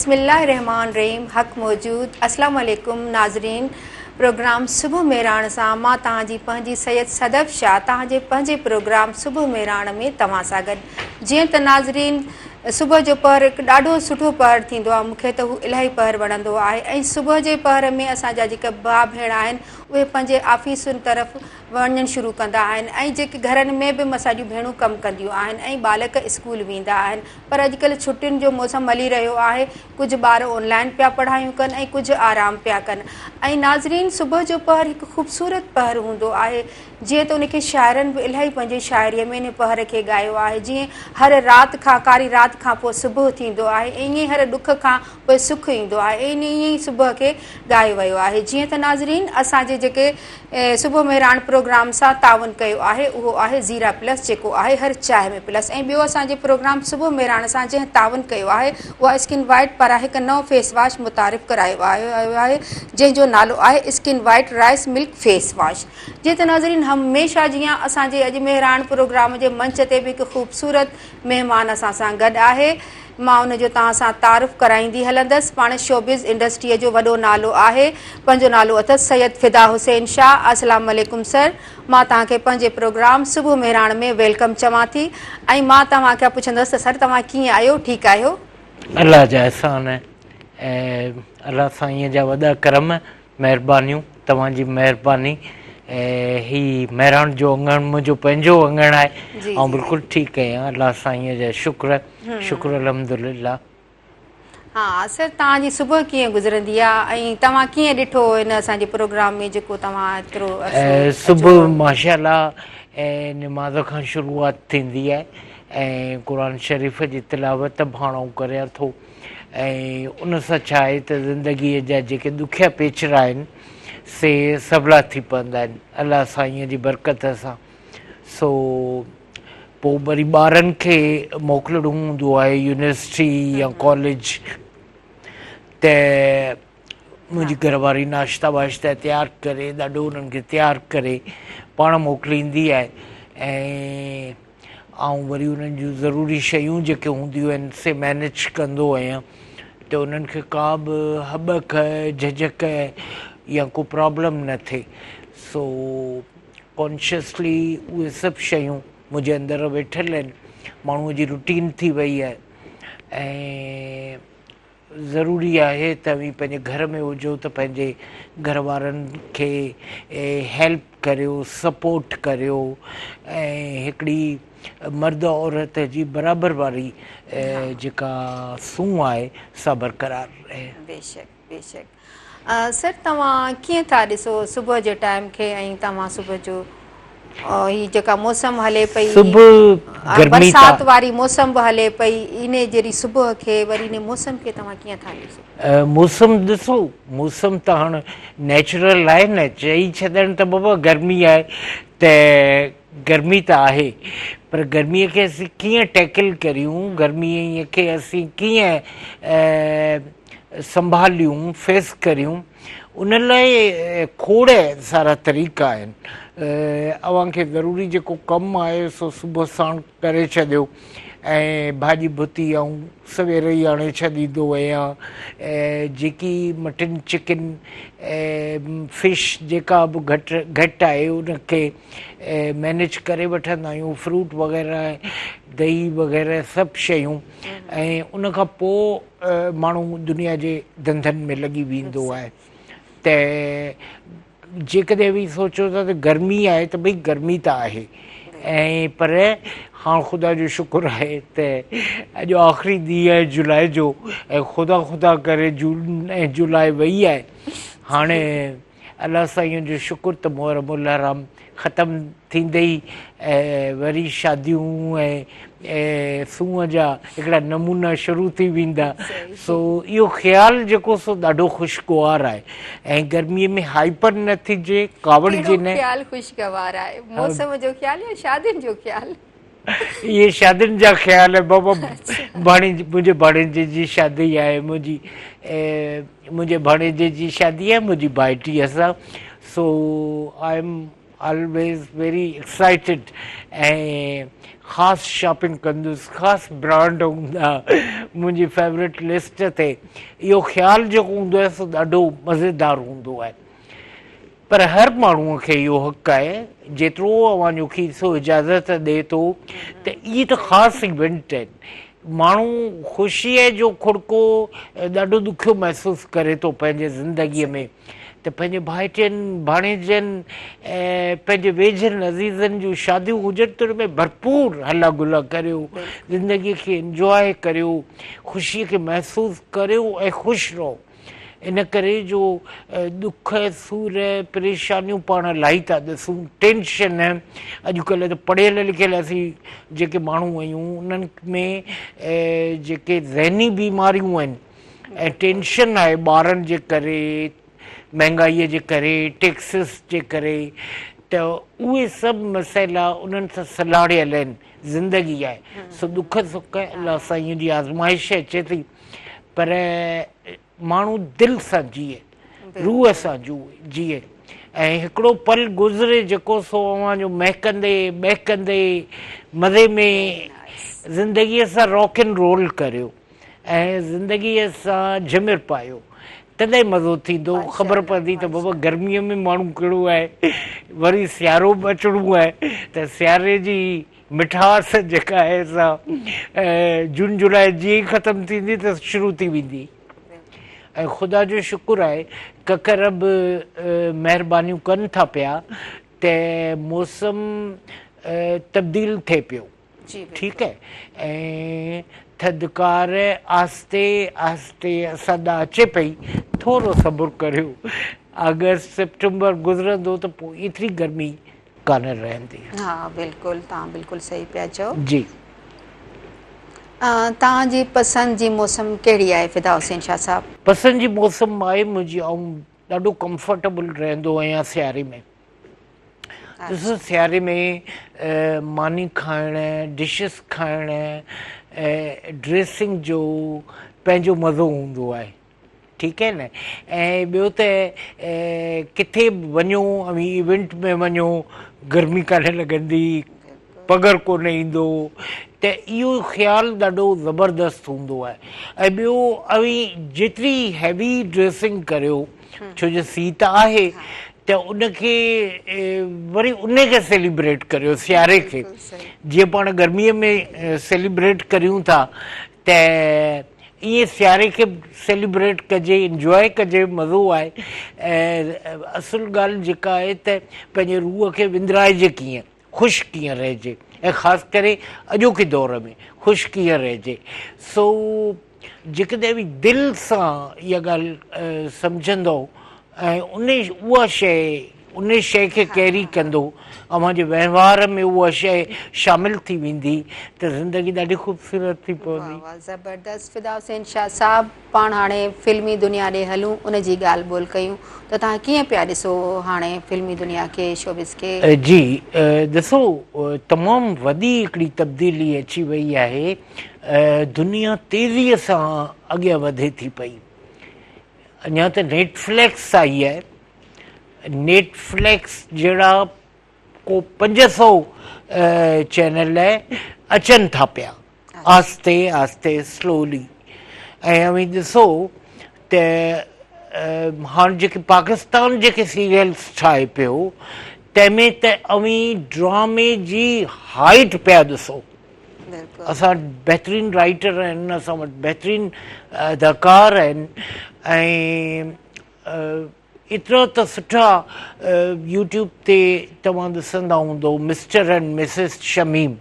बिस्मिल्लाहिर्रहमानिर्रहीम हक़ मौजूद अस्सलाम वालेकुम नाज़रीन। प्रोग्राम सुबह मेराण सां मां तव्हांजी पंहिंजी सैयद सदफ़ शाह तव्हांजे पंहिंजे प्रोग्राम सुबह मेराण में तव्हां सां गॾु। जीअं त नाज़रीन सुबुह जो पहर हिकु ॾाढो सुठो पहर थींदो आहे, मूंखे त हू इलाही पहर वणंदो आहे। ऐं सुबुह जे पहर में असांजा जेके भाउ भेण आहिनि उहे पंहिंजे ऑफिसुनि तरफ़ वञणु शुरू कंदा आहिनि ऐं जेके घरनि में बि असांजूं भेणूं कमु कंदियूं आहिनि ऐं बालक स्कूल वेंदा आहिनि। पर अॼुकल्ह छुटियुनि जो मौसम हली रहियो आहे, कुझु ॿार ऑनलाइन पिया पढ़ायूं कनि ऐं कुझु आराम पिया कनि। ऐं नाज़रीन सुबुह जो पहर हिकु ख़ूबसूरत पहर हूंदो आहे, जीअं त उनखे शाइरनि बि इलाही पंहिंजे शाइरीअ में इन पहर खे ॻायो आहे। जीअं हर राति खां कारी राति खां पोइ सुबुह थींदो आहे, ईअं ई हर ॾुख खां पोइ सुख ईंदो आहे, ईअं ई सुबुह खे ॻायो वियो आहे। जीअं त नाज़रीन असांजे जेके सुबुह मेराण प्रोग्राम सां तावन कयो आहे उहो आहे ज़ीरा प्लस, जेको आहे हर चांहि में प्लस। ऐं ॿियो असांजे प्रोग्राम सुबुह मेराण सां जंहिं तावन कयो आहे उहा स्किन वाइट पारां हिकु नओं फेस वॉश मुतारिफ़ करायो वियो आहे, जंहिंजो नालो आहे skin white rice milk face wash. जीअं त नाज़रीन हमेशह जीअं असांजे अॼु मेराण प्रोग्राम जे मंच ते बि हिकु ख़ूबसूरत महिमान असां सां गॾु आहे, मां उनजो तव्हां सां तारीफ़ कराईंदी हलंदसि। पाण शोबिज़ इंडस्ट्रीअ जो वॾो नालो आहे, पंहिंजो नालो अथसि सैयद फिदा हुसैन शाह। अस्सलाम वालेकुम सर, मां तव्हांखे पंहिंजे प्रोग्राम सुबुह मेराण में वेलकम चवां थी ऐं मां तव्हांखे पुछंदसि त सर तव्हां कीअं आहियो, ठीकु आहियो? अल्लाह जा एहसान ऐं अल्लाह साईं जा वॾा करम, महिरबानियूं, तव्हांजी महिरबानी। ही मेराण जो अंगण मुंहिंजो पंहिंजो अंगण आहे ऐं बिल्कुलु ठीकु आहियां, अल्लाह साईं जा शुक्र अल्हम्दुलिल्लाह। हा सर, तव्हांजी सुबुह कीअं गुज़रंदी आहे ऐं तव्हां कीअं ॾिठो हिन असांजे प्रोग्राम में जेको तव्हां एतिरो सुबुह माशाअल्लाह ऐं निमाज़ खां शुरूआत थींदी आहे ऐं क़ुर शरीफ़ जी तिलावत भाणो करियां थो ऐं उन सां छा आहे त ज़िंदगीअ जा जेके ॾुखिया पेचरा आहिनि से सवला थी पवंदा आहिनि अल्लाह साईं जी बरकत सां। सो पोइ वरी ॿारनि खे मोकिलिणो हूंदो आहे यूनिवर्सिटी या कॉलेज, त मुंहिंजी घरवारी नाश्ता वाश्ता तयारु करे ॾाढो उन्हनि खे तयारु करे पाण मोकिलींदी आहे ऐं वरी उन्हनि जूं ज़रूरी शयूं जेके हूंदियूं आहिनि से मैनेज कंदो आहियां त उन्हनि खे का बि हॿक झझक या को प्रॉब्लम न थिए। सो कॉन्शियसली उहे सभु शयूं मुंहिंजे अंदरि वेठल आहिनि, माण्हूअ जी रुटीन थी वई आहे ऐं ज़रूरी आहे त तव्हीं पंहिंजे घर में हुजो त पंहिंजे घर वारनि खे हेल्प करियो, सपोर्ट करियो ऐं हिकिड़ी मर्द औरत जी बराबरि वारी जेका सूंहं आहे सा बरक़रार रहे। बेशक बेशक। सर तव्हां कीअं था ॾिसो सुबुह जे टाइम खे ऐं तव्हां सुबुह जो ही जेका मौसम हले पई, बरसाति वारी मौसम बि हले पई, इन जहिड़ी सुबुह खे वरी इन मौसम खे तव्हां कीअं था ॾिसो? मौसम ॾिसो, मौसम त हाणे नेचुरल आहे न, चई छॾनि त बाबा गर्मी आहे त गर्मी त आहे, पर गर्मीअ खे असीं कीअं टैकल करियूं, गर्मीअ खे असीं कीअं संभालियूं, फेस करियूं, उन लाइ खोड़ सारा तरीक़ा आहिनि। अव्हांखे ज़रूरी जेको कमु आहे सो सुबुह साण करे छॾियो ऐं भाॼी भुती ऐं सवेर ई आणे छॾींदो आहियां। जेकी मटन चिकन फिश जेका बि घटि आहे उनखे मैनेज करे वठंदा आहियूं, फ्रूट वग़ैरह दही वग़ैरह सभु शयूं, ऐं उनखां पोइ माण्हू दुनिया जे धंधनि में लॻी वेंदो आहे। त जेकॾहिं बि सोचो था त गर्मी आहे त भई गर्मी त आहे, ऐं पर हाणे ख़ुदा जो शुक्र आहे त अॼु आख़िरी ॾींहुं आहे जुलाई जो ऐं ख़ुदा करे जून ऐं जुलाई वई आहे। हाणे अल्लाह साईं जो शुक्र त मुहर्रम हराम ख़तमु थींदे ई वरी शादियूं ऐं सूंहं जा हिकिड़ा नमूना शुरू थी वेंदा। सो इहो ख़्यालु जेको सो ॾाढो ख़ुशगवार आहे ऐं गर्मीअ में हाइपर न थिजे, कावड़जे न। ख़्यालु ख़ुशगवार आहे, मौसम जो ख़्यालु या शादियुनि जो ख़्यालु? इहे शादियुनि जा ख़्याल आहे बाबा। मुंहिंजे भाणेजे जी शादी आहे, मुंहिंजे भाणेजे जी शादी आहे मुंहिंजी भाइटीअ सां। So I am always very excited ऐं ख़ासि शॉपिंग कंदुसि, ख़ासि ब्रांड हूंदा मुंहिंजी फेवरेट लिस्ट ते। इहो ख़्यालु जेको हूंदो आहे सो ॾाढो मज़ेदार हूंदो आहे। पर हर माण्हूअ खे इहो हक़ु आहे, जेतिरो अव्हांजो खीसो इजाज़त ॾिए थो, त इहे त ख़ासि इवेंट आहिनि। माण्हू ख़ुशीअ जो खुड़को ॾाढो ॾुखियो महसूसु करे थो पंहिंजे ज़िंदगीअ में, त पंहिंजे भाइटियुनि भाणेजनि ऐं पंहिंजे वेझनि अज़ीज़नि जूं शादियूं हुजनि त उन में भरपूर हला गुला करियो, ज़िंदगीअ खे इंजॉय करियो, ख़ुशीअ खे महसूसु करियो ऐं ख़ुशि रहो। इन करे जो दुख सूर परेशानियूं पाण इलाही था ॾिसूं, टेंशन अॼुकल्ह त पढ़ियल लिखियल असीं जेके माण्हू आहियूं उन्हनि में जेके ज़हनी बीमारियूं आहिनि ऐं टेंशन आहे ॿारनि जे करे, महांगाईअ जे करे, टैक्सिस जे करे, त उहे सभु मसइला उन्हनि सां सलाड़ियल आहिनि। ज़िंदगी आहे सो दुख सुख अलाह साईं जी आज़माइश अचे थी, पर माण्हू दिलि सां जीए, रूह सां जीए ऐं हिकिड़ो पल गुज़रे जेको सो अव्हांजो महकंदे बहकंदे मज़े में ज़िंदगीअ सां रॉक एंड रोल करियो ऐं ज़िंदगीअ सां झिमिर पायो, तॾहिं मज़ो थींदो। ख़बर पवंदी त बाबा गर्मीअ में माण्हू कहिड़ो आहे, वरी सियारो बि अचिणो आहे त सियारे जी मिठास जेका आहे सा जून जुलाई जीअं ई ख़तमु थींदी त शुरू थी वेंदी। ऐं ख़ुदा जो शुक्र आहे ककर बि महिरबानियूं कनि था पिया त मौसम तब्दील थिए पियो, ठीकु आहे, ऐं थधिकार आहिस्ते आहिस्ते असां ॾांहुं अचे पई। थोरो सब्र करियो, अगस्त सेप्टेंबर गुज़रंदो त पोइ एतिरी गर्मी कान रहंदी। हा बिल्कुलु, तव्हां बिल्कुलु सही पिया चओ। जी, तव्हांजी पसंदि जी मौसम कहिड़ी आहे फिदा हुसैन शाह साहब? पसंदि जी मौसम आहे मुंहिंजी, ऐं ॾाढो कंफर्टेबल रहंदो आहियां सियारे में। ॾिसो सियारे में मानी खाइण, डिशिस खाइण, ड्रेसिंग जो पंहिंजो मज़ो हूंदो आहे, ठीकु आहे न। ऐं ॿियो त किथे बि वञो, इवेंट में वञो, गर्मी कान लॻंदी, पगर कोन ईंदो, त इहो ख़्यालु ॾाढो ज़बरदस्त हूंदो आहे। ऐं ॿियो जेतिरी हैवी ड्रेसिंग करियो, छो जो सीउ त आहे, त उनखे वरी उनखे सेलिब्रेट करियो, सियारे खे। जीअं पाण गर्मीअ में सेलिब्रेट करियूं था, त ईअं सियारे खे सेलिब्रेट कजे, इंजॉय कजे, मज़ो आहे। ऐं असुलु ॻाल्हि जेका आहे त पंहिंजे रूह खे विंदराइजे कीअं, ख़ुशि कीअं रहिजे, ऐं ख़ासि करे अॼोके दौर में ख़ुशि कीअं रहिजे। सो जेकॾहिं बि दिलि सां इहा ॻाल्हि सम्झंदो ऐं उहा शइ खे कैरी कंदो, अव्हांजे वहिंवार में उहा शइ शामिलु थी वेंदी, त ज़िंदगी ॾाढी ख़ूबसूरत थी पवंदी। ज़बरदस्त। फिदा हुसैन शाह साहब, पाण हाणे फिल्मी दुनिया ॾे हलूं, उनजी ॻाल्हि ॿोल कयूं, त तव्हां कीअं पिया ॾिसो हाणे फिल्मी दुनिया खे, शोबिस खे? जी, ॾिसो तमामु वॾी हिकिड़ी तब्दीली अची वई आहे। दुनिया तेज़ीअ सां अॻियां वधे थी पई। अञा त नेटफ्लिक्स आई आहे, नेटफ्लिक्स जहिड़ा को 500 चैनल अचनि था पिया, आहिस्ते आहिस्ते स्लोली। ऐं ॾिसो त हाणे जेके पाकिस्तान जेके सीरियल्स ठाहे पियो, तंहिंमें त ड्रामे जी हाइट पिया ॾिसो। असां बहितरीनु राइटर आहिनि, असां वटि बहितरीनु अदाकार आहिनि, ऐं एतिरा त सुठा यूट्यूब ते तव्हां ॾिसंदा हूंदो, मिस्टर एंड मिसिस शमीम।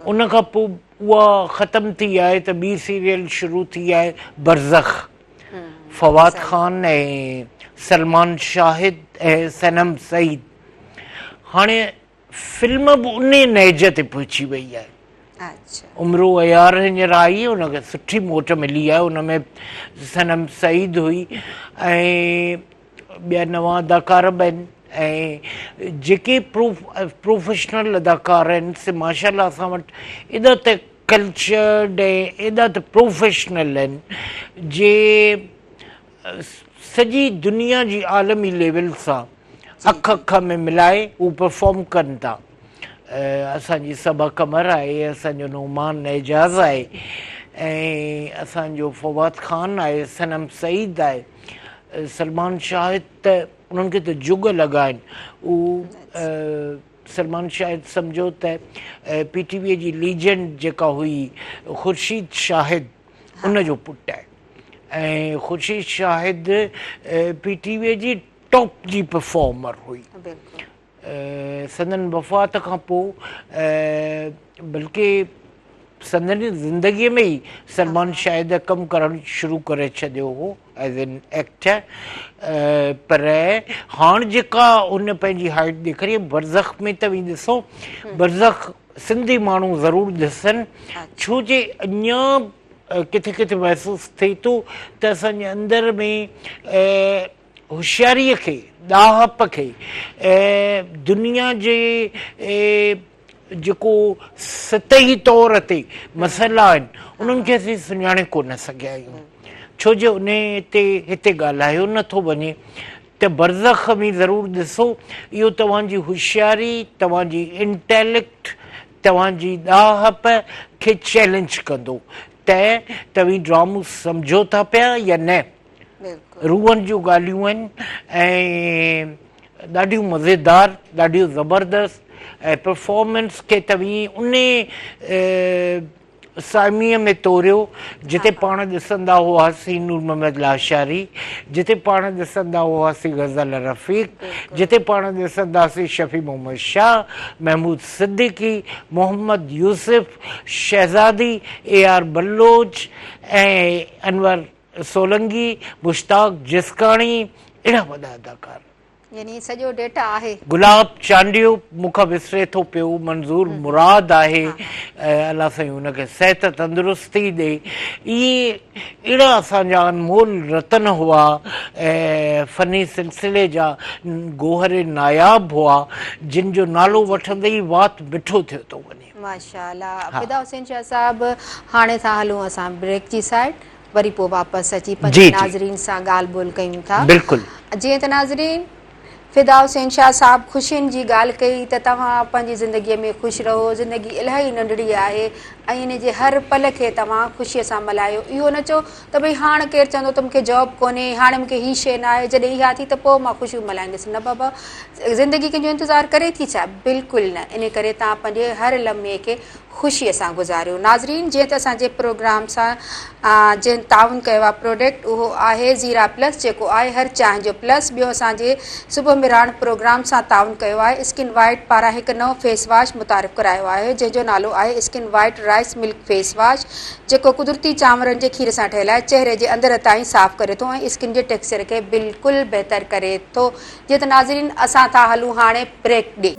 उन खां पोइ उहा ख़तमु थी आहे त ॿी सीरियल शुरू थी आहे, बरज़ख, फवाद ख़ान ऐं सलमान शाहिद ऐं सनम सईद। हाणे फिल्म बि उन नहज ते पहुची वई आहे। उमिरो अयार हींअर आई, उनखे सुठी मोट मिली आहे, उन में सनम सईद हुई ऐं ॿिया नवां अदाकार बि आहिनि, ऐं जेके प्रोफेशनल अदाकार आहिनि से माशाल्लाह असां वटि एॾा त कल्चर्ड ऐं एॾा त प्रोफेशनल आहिनि, जे सॼी दुनिया जी आलमी लेवल सां अख अख में मिलाए उहो परफॉर्म कनि था। असांजी सबा कमर आहे, असांजो नुमान एजाज़ आहे ऐं असांजो फवाद ख़ान आहे, सनम सईद आहे, सलमान शाहिद त उन्हनि खे त जुग लॻा आहिनि। उहो सलमान शाहिद सम्झो त PTV जी लीजेंड जेका हुई ख़ुर्शीद शाहिद उनजो पुटु आहे ऐं ख़ुर्शीद शाहिद PTV जी टॉप जी परफॉर्मर हुई। संदन वफ़ात खां पोइ बल्कि संदन ज़िंदगीअ में ई सलमान शाहिद कमु करणु शुरू करे छॾियो हो एज़ एन एक्टर, पर हाणे जेका उन पंहिंजी हाइट ॾेखारी बरज़ख में त वञी ॾिसो, बरज़ख सिंधी माण्हू ज़रूरु ॾिसनि, छो जे अञा किथे किथे महसूसु थिए थो त असांजे अंदर में होशियारीअ खे, ॾाहप खे, दुनिया जे जेको सतही तौर ते मसइला आहिनि उन्हनि खे असीं सुञाणे कोन सघिया आहियूं, छो जो उन ते हिते ॻाल्हायो नथो वञे। त बरज़ख में ज़रूरु ॾिसो, इहो तव्हांजी होशियारी, तव्हांजी इंटेलेक्ट, तव्हांजी ॾाहप खे चैलेंज कंदो त तव्हीं ड्रामो सम्झो था पिया या न। रूहनि जूं ॻाल्हियूं आहिनि ऐं ॾाढियूं मज़ेदार, ॾाढियूं ज़बरदस्त ऐं परफॉर्मेंस खे तव्हीं उन साइमीअ में तोरियो जिते पाण ॾिसंदा हुआसीं नूर मोहम्मद लाशारी, जिते पाण ॾिसंदा हुआसीं गज़ल रफ़ीक, जिते पाण ॾिसंदासीं शफ़ी मोहम्मद शाह, महमूद सिद्दीकी, मोहम्मद यूसुफ, शहज़ादी AR बल्लोच ऐं अनवर सोलंगी, मुश्ताक जिसकाणी, अहिड़ा वॾा अदाकार। यानी सॼो डेटा आहे। गुलाब चांडियो मूंखां विसरे थो पियो, मंज़ूर मुराद आहे, अलाह साईं हुनखे सिहत तंदुरुस्ती ॾे। इहे अहिड़ा असांजा अनमोल रतन हुआ, फ़नी सिलसिले जा गोहरे नायाब हुआ, जिन जो नालो वठंदे ई वात मिठो थियो थो वञे। माशाअल्लाह। फिदा हुसैन शाह साहब, हाणे था हलूं असां ब्रेक जी साइड, वरी पोइ वापसि अची पंहिंजे नाज़रीन सां ॻाल्हि ॿोल कयूं था। बिल्कुलु। जीअं त नाज़रीन फिदा हुसैन शाह साहब ख़ुशियुनि जी ॻाल्हि कई त तव्हां पंहिंजी ज़िंदगीअ में ख़ुशि रहो, ज़िंदगी इलाही नंढड़ी आहे ऐं इन जे हर पल खे तव्हां ख़ुशीअ सां मल्हायो। इहो न चओ त भई हाणे केरु चवंदो त मूंखे जॉब कोन्हे, हाणे मूंखे हीअ शइ न आहे, जॾहिं इहा थी त पोइ मां ख़ुशियूं मल्हाईंदसि। न बाबा, ज़िंदगी कंहिंजो इंतज़ारु करे थी छा? बिल्कुलु न। इन करे तव्हां पंहिंजे हर लम्हे खे ख़ुशीअ सां गुज़ारियो। नाज़रीन, जीअं त असांजे प्रोग्राम सां जिन ताउन कयो आहे प्रोडक्ट, उहो आहे ज़ीरा प्लस, जेको आहे हर चांहि जो प्लस। ॿियो असांजे सुबुह मिराण प्रोग्राम सां ताउन कयो आहे स्किन वाइट पारां हिकु नओं फेस वॉश मुतारिफ़ करायो आहे, जंहिंजो नालो आहे skin white rice milk face wash, जेको कुदरती चांवरनि जे खीर सां ठहियलु आहे, चहिरे जे अंदर ताईं साफ़ करे थो ऐं स्किन जे टेक्सचर खे बिल्कुलु बहितर करे थो। जीअं त नाज़रीन, असां था हलूं हाणे ब्रेक ॾे।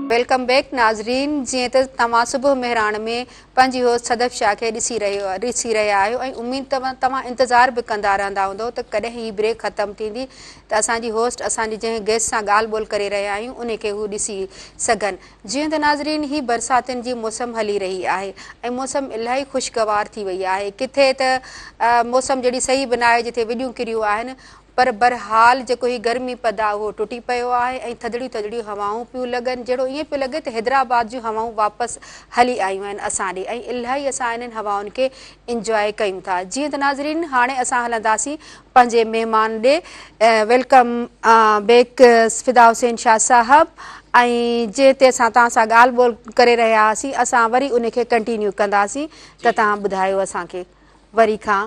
वेलकम बैक नाज़रीन। जीअं त तव्हां सुबुह मेहरान में पंहिंजी होस्ट सदफ शाह खे ॾिसी रहिया आहियो ऐं उमेद तव्हां इंतज़ारु बि कंदा रहंदा हूंदो त कॾहिं ही ब्रेक ख़तमु थींदी त असांजी होस्ट असांजी जंहिं गेस्ट सां ॻाल्हि ॿोल करे रहिया आहियूं उन खे हू ॾिसी सघनि। जीअं त नाज़रीन, ही बरसातियुनि जी मौसम हली रही आहे ऐं मौसम इलाही ख़ुशगवार थी वई आहे। किथे त मौसम जहिड़ी सही बि न आहे, जिथे विॾियूं किरियूं आहिनि, पर बहरहाल जेको ही गर्मी पद आहे उहो टुटी पियो आहे ऐं थधड़ियूं थधड़ियूं हवाऊं पियूं लॻनि, जहिड़ो ईअं पियो लॻे त हैदराबाद जूं हवाऊं वापसि हली आयूं आहिनि असां ॾे ऐं इलाही असां इन्हनि हवाउनि खे इंजॉय कयूं था। जीअं त नाज़रीन, हाणे असां हलंदासीं पंहिंजे महिमान ॾे। वेलकम बैक फिदा हुसैन शाह साहब। ऐं जे ते असां तव्हां सां ॻाल्हि ॿोल करे रहिया हुआसीं, असां वरी उनखे कंटिन्यू कंदासीं त तव्हां ॿुधायो असांखे, वरी खां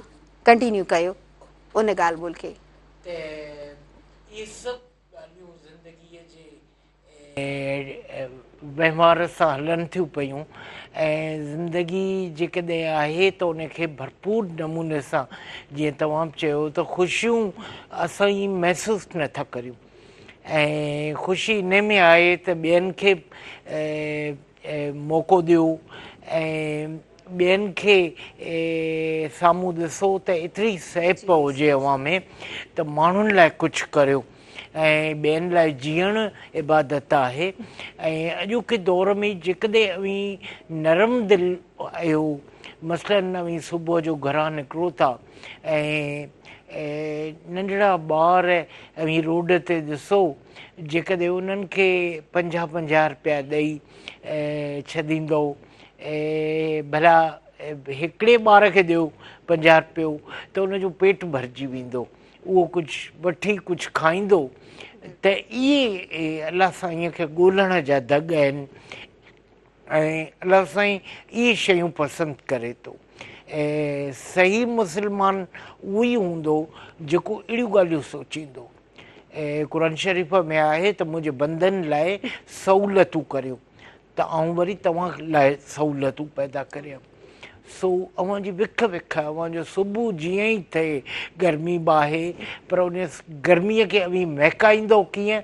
कंटिन्यू कयो उन ॻाल्हि ॿोल खे। इहे सभु ॻाल्हियूं ज़िंदगीअ जे वहिंवार सां हलनि थियूं पियूं ऐं ज़िंदगी जेकॾहिं आहे त उनखे भरपूर नमूने सां, जीअं तव्हां चयो त ख़ुशियूं असां ई महसूसु नथा करियूं ऐं ख़ुशी इन में आहे त ॿियनि खे मौक़ो ॾियो ऐं ॿियनि खे साम्हूं ॾिसो त एतिरी सहप हुजे अव्हां में त माण्हुनि लाइ कुझु करियो। ऐं ॿियनि लाइ जीअणु इबादत आहे। ऐं अॼोके दौर में जेकॾहिं अवी नरम दिलि आहियो, मसइलनि अवी सुबुह जो घरां निकिरो था ऐं नंढड़ा ॿार अवी रोड ते ॾिसो, जेकॾहिं उन्हनि खे 50-50 रुपया ॾेई छॾींदो, भला हिकिड़े ॿार खे ॾियो 50 रुपयो त उनजो पेट भरिजी वेंदो, उहो कुझु वठी कुझु खाईंदो। त इहे अलाह साईं खे ॻोल्हण जा दग आहिनि ऐं अलाह साईं इहे शयूं पसंदि करे थो। ऐं सही मुस्लमान उहो ई हूंदो जेको अहिड़ियूं ॻाल्हियूं सोचींदो। ऐं क़ुर शरीफ़ में आहे त मुंहिंजे बंदनि लाइ सहूलियतूं करियो, त आउं वरी तव्हां लाइ सहूलियतूं पैदा करियां। सो अव्हांजी विख अव्हांजो सुबुह जीअं ई थिए गर्मी ॿाहे, पर उन गर्मीअ खे अवी महकाईंदो कीअं?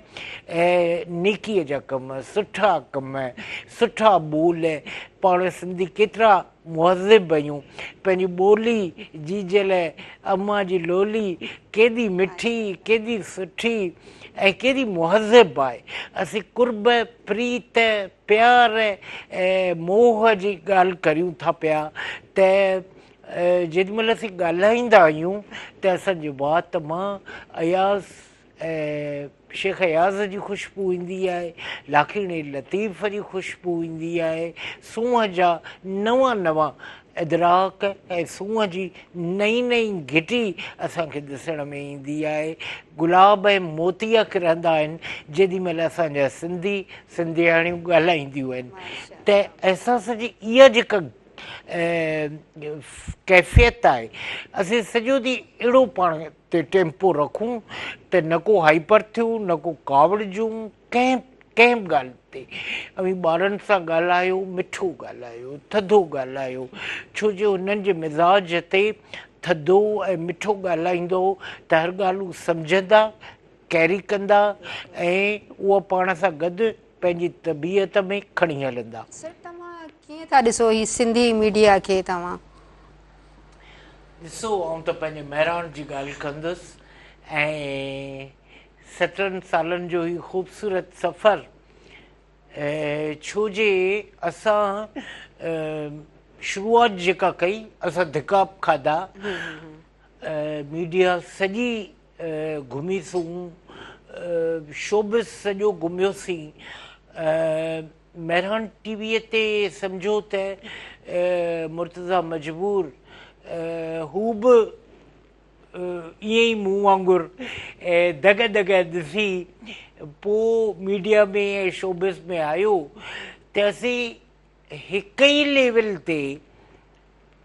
नेकीअ जा कम, सुठा कम, सुठा ॿोल। पाण सिंधी केतिरा मुहज़िब आहियूं, पंहिंजी ॿोली जी जे लाइ अम्मा जी लोली केॾी मिठी, केॾी सुठी ऐं केॾी मुहज़िब आहे। असीं कुर्ब, प्रीत, प्यार ऐं मोह जी ॻाल्हि करियूं था पिया त जेॾीमहिल असीं ॻाल्हाईंदा आहियूं त असांजे वात मां अयाज़ शेख अयाज़ जी ख़ुशबू ईंदी आहे, लाखीणी लतीफ़ जी ख़ुशबू ईंदी आहे, सूंहं जा नवां इदराक ऐं सूंहं जी नई घिटी असांखे ॾिसण में ईंदी आहे। गुलाब ऐं मोतिया किरंदा आहिनि जेॾीमहिल असांजा सिंधियाणियूं ॻाल्हाईंदियूं आहिनि। त अहसास जी इहा जेका कैफ़ियत आहे, असीं सॼो ॾींहुं अहिड़ो पाण ते टेम्पो रखूं त न को हाइपर थियूं, न को कावड़िजूं कंहिं ॻाल्हि ते। अवी ॿारनि सां ॻाल्हायो, मिठो ॻाल्हायो, थधो ॻाल्हायो, छो जो हुननि जे मिज़ाज ते थधो ऐं मिठो ॻाल्हाईंदो त हर ॻाल्हि हू सम्झंदा, कैरी कंदा ऐं उहा पाण सां गॾु पंहिंजी तबियत में खणी हलंदा। सर, तव्हां कीअं था ॾिसो ही सिंधी मीडिया खे? तव्हां ॾिसो, आउं त पंहिंजे महिराण जी ॻाल्हि कंदुसि ऐं 17 सालनि जो ही ख़ूबसूरत सफ़र, छो जे असां शुरूआत जेका कई, असां धिका खाधा, मीडिया सॼी घुमीसूं, शोबिस सॼो घुमियोसीं, महिराण टीवीअ ते सम्झो त मुर्तज़ा मजबूर हू बि ईअं ई मूं वांगुरु दग ॾिसी पोइ मीडिया में ऐं शोबिस में आयो त असीं हिक ई लेवल ते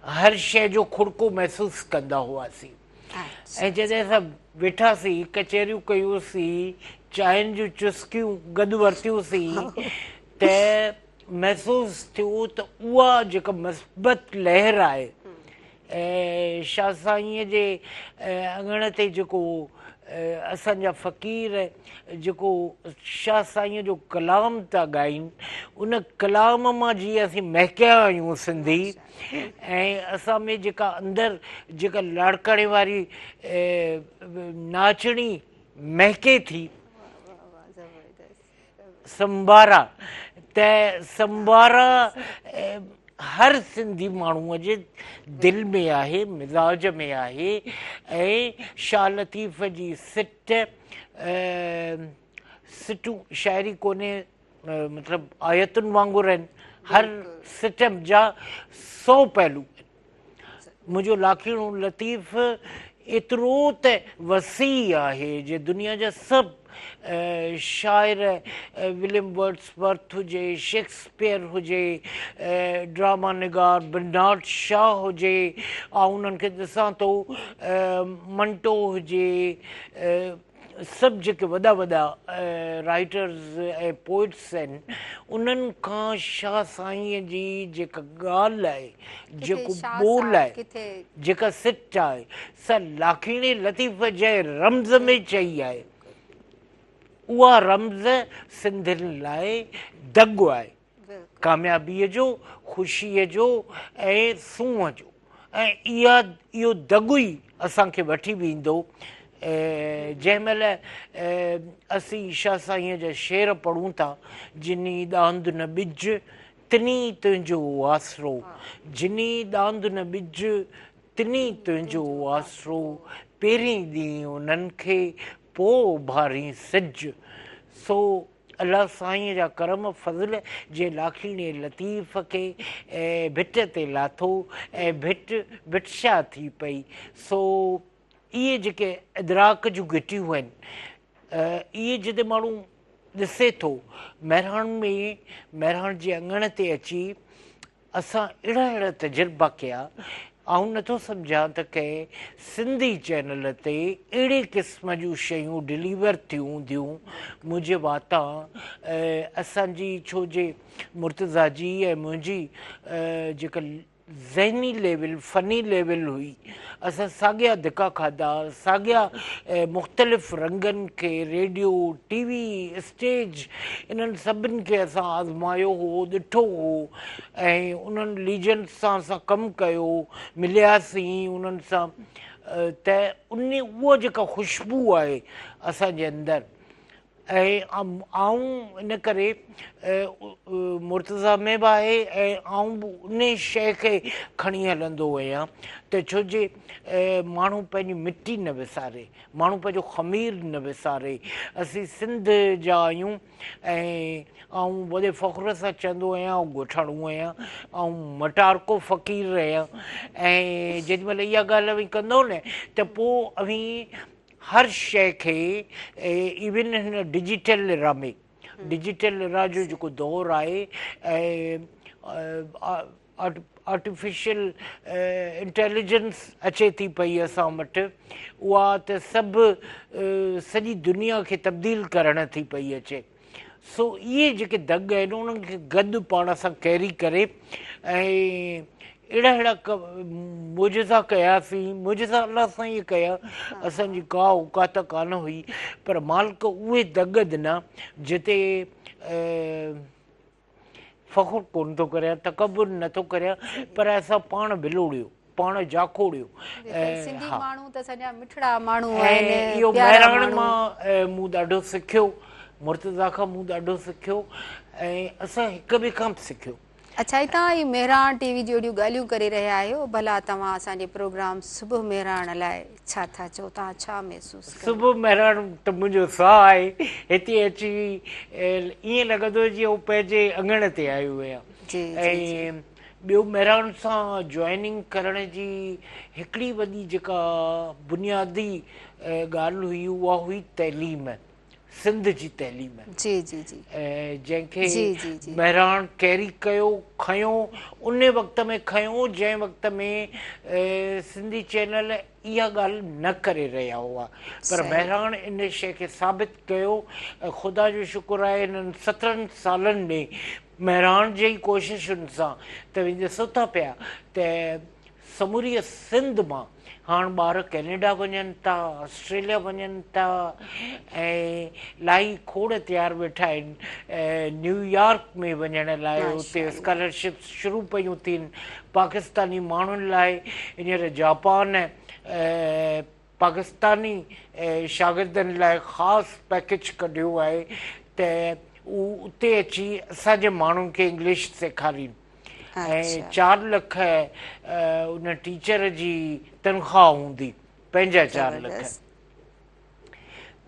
हर शइ जो खुड़को महसूसु कंदा हुआसीं। ऐं जॾहिं असां वेठासीं, कचहरियूं कयूंसीं, चांहियुनि जूं चुस्कियूं गॾु वरितियूंसीं त महसूसु थियो त उहा जेका मस्बत लहर आहे, शाह साईंअ जे अङण ते जेको असांजा फ़क़ीर जेको शाह साईंअ जो कलाम था ॻाइनि, उन कलाम मां जीअं असीं महकिया आहियूं सिंधी, ऐं असां में जेका अंदरि जेका लाड़काणे वारी नाचणी महके थी, संबारा, त संबारा हर सिंधी माण्हूअ जे दिलि में आहे, मिज़ाज में आहे। ऐं शाह लतीफ़ जी सिटूं शाइरी कोन्हे, मतिलबु आयतुनि वांगुरु आहिनि, हर सिट जा 100 पहलू। मुंहिंजो लाखीणो लतीफ़ एतिरो त वसी आहे जे दुनिया जा सभु शाइर, विलियम वर्ड्सवर्थ हुजे, शेक्सपियर हुजे, ड्रामा निगार बर्नार्ड शॉ हुजे, ऐं उन्हनि खे ॾिसां थो मंटो हुजे, सभु जेके वॾा राइटर्स ऐं पोइट्स आहिनि, उन्हनि खां शाह साईंअ जी जेका ॻाल्हि आहे, जेको ॿोल आहे, जेका सिट आहे, सा लाखीणी लतीफ़ जे रम्ज़ में चई आहे। उहा रम्ज़ सिंधियुनि लाइ दॻु आहे, कामयाबीअ जो, ख़ुशीअ जो ऐं सूंहं जो। ऐं इहो दॻु ई असांखे वठी वेंदो जंहिं महिल असीं ईशा साईंअ जा शेर पढ़ूं था, जिनी दांद न ॿिज तिनी तुंहिंजो आसरो, जिनी दांद न ॿिज तिनी तुंहिंजो आसरो, पहिरीं ॾींहुं उन्हनि खे पोइ भारी सिज। सो अलाह साईं जा करम फज़ल जे लाखीणे लतीफ़ खे भिट ते लाथो ऐं भिटशा थी पई। सो इहे जेके इदराक जूं घिटियूं आहिनि, इहे जिते माण्हू ॾिसे थो, महिराण जे अङण ते अची असां अहिड़ा तजुर्बा कया। आउं नथो सम्झां त कंहिं सिंधी चैनल ते अहिड़े क़िस्म जूं शयूं डिलीवर थियूं हूंदियूं मुंहिंजे वातां। असांजी छो जे मुर्तज़ा जी ऐं मुंहिंजी जेका ज़हनी लेवल फ़नी लेवल हुई, असां साॻिया धिका खाधा, साॻिया मुख़्तलिफ़ रंगनि खे रेडियो टीवी स्टेज इन्हनि सभिनि खे असां आज़मायो हो, ॾिठो हो ऐं उन्हनि लीजन्स सां असां कमु कयो, मिलियासीं उन्हनि सां। त उहा जेका ख़ुशबू आहे असांजे अंदरि, ऐं आऊं इन करे मुर्तज़ा में बि आहे ऐं आऊं बि उन शइ खे खणी हलंदो आहियां त छो जे माण्हू पंहिंजी मिटी न विसारे, माण्हू पंहिंजो ख़मीर न विसारे। असीं सिंध जा आहियूं ऐं आऊं वॾे फ़ख़्र सां चवंदो आहियां आउं ॻोठाणो आहियां, आउं मटारको फ़क़ीर आहियां। ऐं जेॾी महिल इहा ॻाल्हि अवी कंदो न त पोइ अवी हर शइ खे इवन हिन डिजिटल एरा में, डिजिटल एरा जो जेको दौरु आहे ऐं आर्टिफिशियल इंटेलिजेंस अचे थी पई असां वटि, उहा त सभु सॼी दुनिया खे तब्दील करण थी पई अचे। सो इहे जेके दग आहिनि उन्हनि खे गॾु पाण सां कैरी करे ऐं अहिड़ा मुजिज़ा कयासीं। मुजिज़ा अलाह सां इहे कया, असांजी का औकात कान हुई, पर मालिक उहे दग ॾिना जिते फ़ख़ुरु कोन थो करियां, तकबुर नथो करियां, पर असां पाण विलोड़ियो, पाण जाखोड़ियो। ऐं इहो महिराण मां मूं ॾाढो सिखियो, मुर्तज़ा खां मूं ॾाढो सिखियो ऐं असां हिक ॿिए खां बि सिखियो। अच्छा, तव्हां ही मेहराण टीवी जूं ॻाल्हियूं करे रहिया आहियो, भला तव्हां असांजे प्रोग्राम सुबुह मेहराण लाइ छा था चओ, तव्हां छा महसूसु कयो? सुबुह मेहराण त मुंहिंजो साह आहे, हिते अची ईअं लॻंदो जीअं पंहिंजे अङण ते आयो आहियां। ऐं ॿियो मेहराण सां जॉइनिंग करण जी हिकिड़ी वॾी जेका बुनियादी ॻाल्हि हुई उहा हुई तइलीम, सिंध जी तइलीम, जंहिंखे मेहराण कैरी कयो, खयो उन वक़्त में खयो जंहिं वक़्त में सिंधी चैनल इहा ॻाल्हि न करे रहिया हुआ, पर मेहराण इन शइ खे साबित कयो। ऐं ख़ुदा जो शुक्र आहे हिननि 17 सालनि में मेहराण जी कोशिशुनि सां त ॾिसो था पिया त समूरी सिंध मां हाणे ॿार कैनेडा वञनि था, ऑस्ट्रेलिया वञनि था ऐं इलाही खोड़ तयारु वेठा आहिनि न्यूयॉर्क में वञण लाइ, उते स्कॉलरशिप शुरू पयूं थियनि पाकिस्तानी माण्हुनि लाइ। हींअर जापान पाकिस्तानी शागिर्दनि लाइ ख़ासि पैकेज कढियो आहे त उते अची असांजे माण्हुनि खे इंग्लिश सेखारीनि ऐं 4 लख उन टीचर जी तनख़्वाह हूंदी, पंहिंजा 4 लख।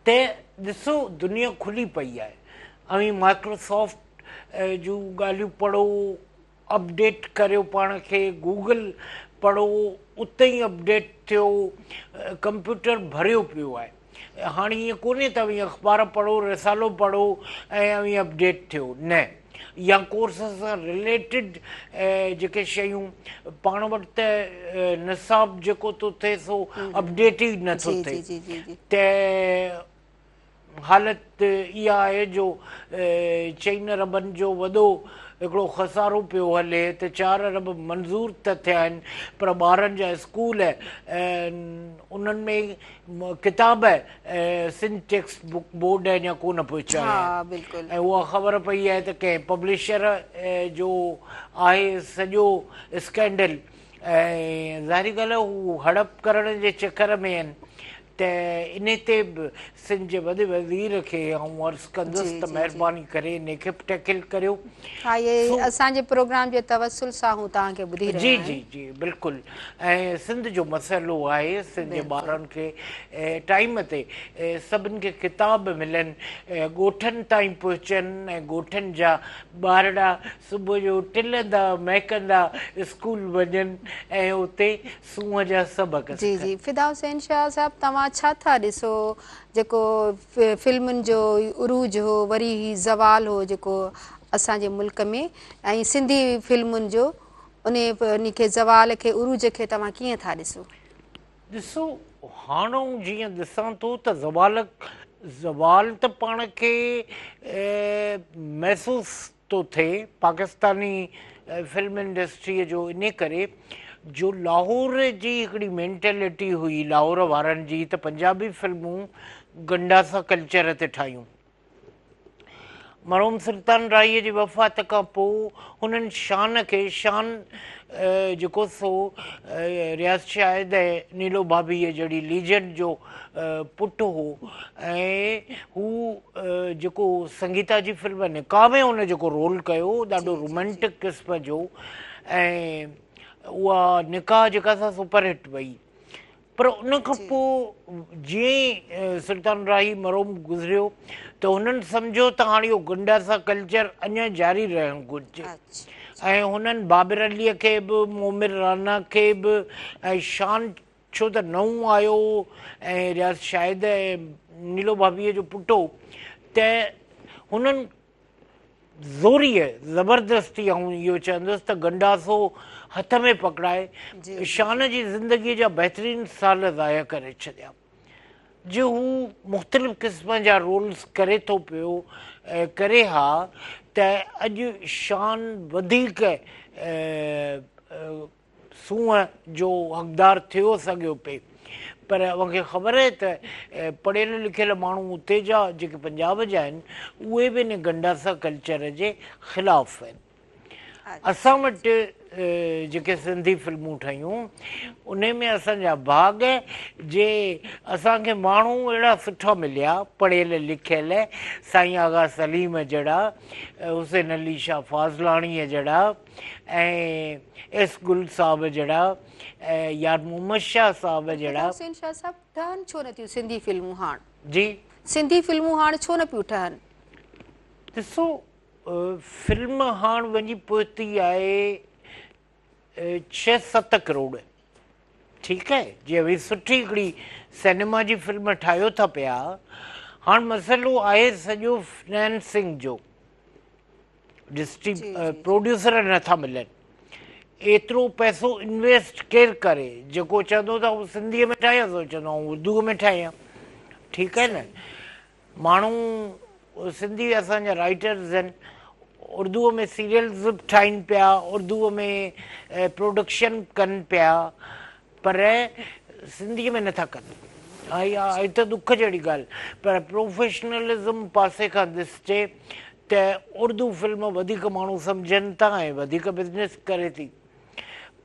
त ॾिसो दुनिया खुली पई आहे। ऐं माइक्रोसॉफ्ट जूं ॻाल्हियूं पढ़ो, अपडेट करियो पाण खे, गूगल पढ़ो, उते ई अपडेट थियो, कंप्यूटर भरियो पियो आहे। हाणे ईअं कोन्हे त अख़बार पढ़ो, रिसालो पढ़ो ऐं अपडेट थियो, न, या कोर्स सां रिलेटेड जेके शयूं पाण वटि त निसाब जेको थो थिए सो अपडेट ई नथो थिए। त हालत इहा आहे जो चईन अरबनि जो वॾो हिकिड़ो खसारो पियो हले त 4 अरब मंज़ूर त थिया आहिनि, पर ॿारनि जा स्कूल उन्हनि में किताब सिंध टेक्स्ट बुक बोर्ड अञा कोन पहुचाया ऐं उहा ख़बर पई आहे त कंहिं पब्लिशर जो आहे सॼो स्कैंडल। ऐं ज़ाहिरी ॻाल्हि आहे हू हड़प करण जे चकर में आहिनि, त इन ते बि सिंध जे वॾे वज़ीर खे आऊं अर्ज़ु कंदुसि त महिरबानी करे इनखे बि टैकल करियो। हा, ये असांजे प्रोग्राम जे तवसुल सां हू तव्हांखे ॿुधी रहिया जी आहिनि। जी जी बिल्कुलु। ऐं सिंध जो मसइलो आहे, सिंध जे ॿारनि खे टाइम ते सभिनि खे किताब मिलनि, ॻोठनि ताईं पहुचनि ऐं ॻोठनि जा ॿारड़ा सुबुह जो टिलंदा महकंदा स्कूल वञनि ऐं उते सूंहं जा सबक़ जी जी फिदा हुसैन शाह साहब, तव्हां छा था ॾिसो जेको फिल्मुनि जो उरूज हो, वरी ही ज़वाल हो जेको असांजे मुल्क में, ऐं सिंधी फिल्मुनि जो उनखे ज़वाल खे उरूज खे तव्हां कीअं था ॾिसो? ॾिसो, हाणे जीअं ॾिसां थो त ज़वाल त पाण खे महसूसु थो थिए पाकिस्तानी फिल्म इंडस्ट्रीअ जो इन करे जो लाहौर जी हिकिड़ी मेंटेलिटी हुई लाहौर वारनि जी त पंजाबी फिल्मूं गंडासा कल्चर ते ठाहियूं। मरहूम सुल्तान राईअ जी वफ़ात खां पोइ हुननि शान जेको सो रियाज़ शाहिद ऐं नीलो भाभीअ जहिड़ी लीजेंड जो पुटु हो, ऐं हू जेको संगीता जी फिल्म निकाह में हुन जेको रोल कयो ॾाढो रोमेंटिक क़िस्म जो, ऐं उहा निकाह जेका सा सुपरहिट वई। पर उन खां पोइ जीअं ई सुल्तान राही मरहूम गुज़रियो त हुननि सम्झो त हाणे इहो गंडासा कल्चर अञा जारी रहणु घुरिजे, ऐं हुननि बाबिर अलीअ खे बि, मोमिर राना खे बि, ऐं शान छो त नओं आयो ऐं रियाज़ शाहिद ऐं नीलो भाभीअ जो पुटु हो, त हुननि ज़ोरीअ ज़बरदस्ती ऐं इहो चवंदुसि त गंडासो हथ में पकड़ाए शान जी ज़िंदगीअ जा बहितरीनु साल ज़ाया करे छॾिया। जो हू मुख़्तलिफ़ क़िस्म जा रोल्स करे थो पियो करे हा, त अॼु शान वधीक सूंहं जो हक़दारु थियो सघियो पिए। पर मूंखे ख़बर आहे त पढ़ियल लिखियल माण्हू उते जा जेके पंजाब जा आहिनि उहे बि हिन गंडासा कल्चर जे ख़िलाफ़ु आहिनि। असां वटि जेके सिंधी फिल्मूं ठहियूं उन में असांजा भाग जे असांखे माण्हू अहिड़ा सुठा मिलिया पढ़ियल लिखियल, साईं आगा सलीम जहिड़ा, हुसैन अली शाह फाज़लाणीअ जहिड़ा, ऐं एस गुल साहब जहिड़ा, यार मोहम्मद शाह साहब जहिड़ा। हुसैन शाह साहब, ठहनि छो न थियूं सिंधी फिल्मूं हाणे? जी, सिंधी फिल्मूं हाणे छो न पियूं ठहनि? ॾिसो, फिल्म हाणे वञी पहुती आहे 6-7 करोड़, ठीकु आहे, जीअं भई सुठी हिकिड़ी सिनेमा जी फिल्म ठाहियो था पिया। हाणे मसइलो आहे सॼो फाइनेंसिंग जो, प्रोड्यूसर नथा मिलनि, एतिरो पैसो इन्वेस्ट केरु करे, जेको चवंदो त हू सिंधीअ में ठाहियां थो चवंदो आऊं उर्दूअ में ठाहियां, ठीकु आहे न। माण्हू सिंधी असांजा राइटर्स आहिनि, उर्दूअ में सीरियल्स बि ठाहिनि पिया, उर्दूअ में प्रोडक्शन कनि पिया, पर सिंधीअ में नथा कनि। आहे त दुख जहिड़ी ॻाल्हि, पर प्रोफेशनलिज़म पासे खां ॾिसजे त उर्दू फिल्म वधीक माण्हू सम्झनि था ऐं वधीक बिज़नेस करे थी।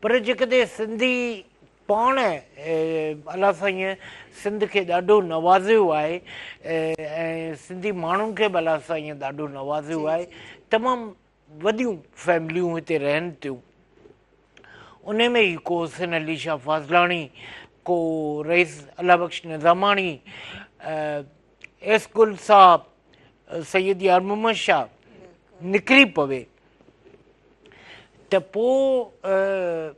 पर जेकॾहिं सिंधी पाण अलाह साईं सिंध खे ॾाढो नवाज़ियो आहे ऐं सिंधी माण्हुनि खे बि अलाह साईं ॾाढो नवाज़ियो आहे, तमामु वॾियूं फैमिलियूं हिते रहनि थियूं। उन में ई को हुसैन अली शाह फाज़लाणी, को रईस अल्लाह बख़्श निज़ामाणी, एस गुल साहब, सैयद यार मोहम्मद शाह निकिरी पवे त पोइ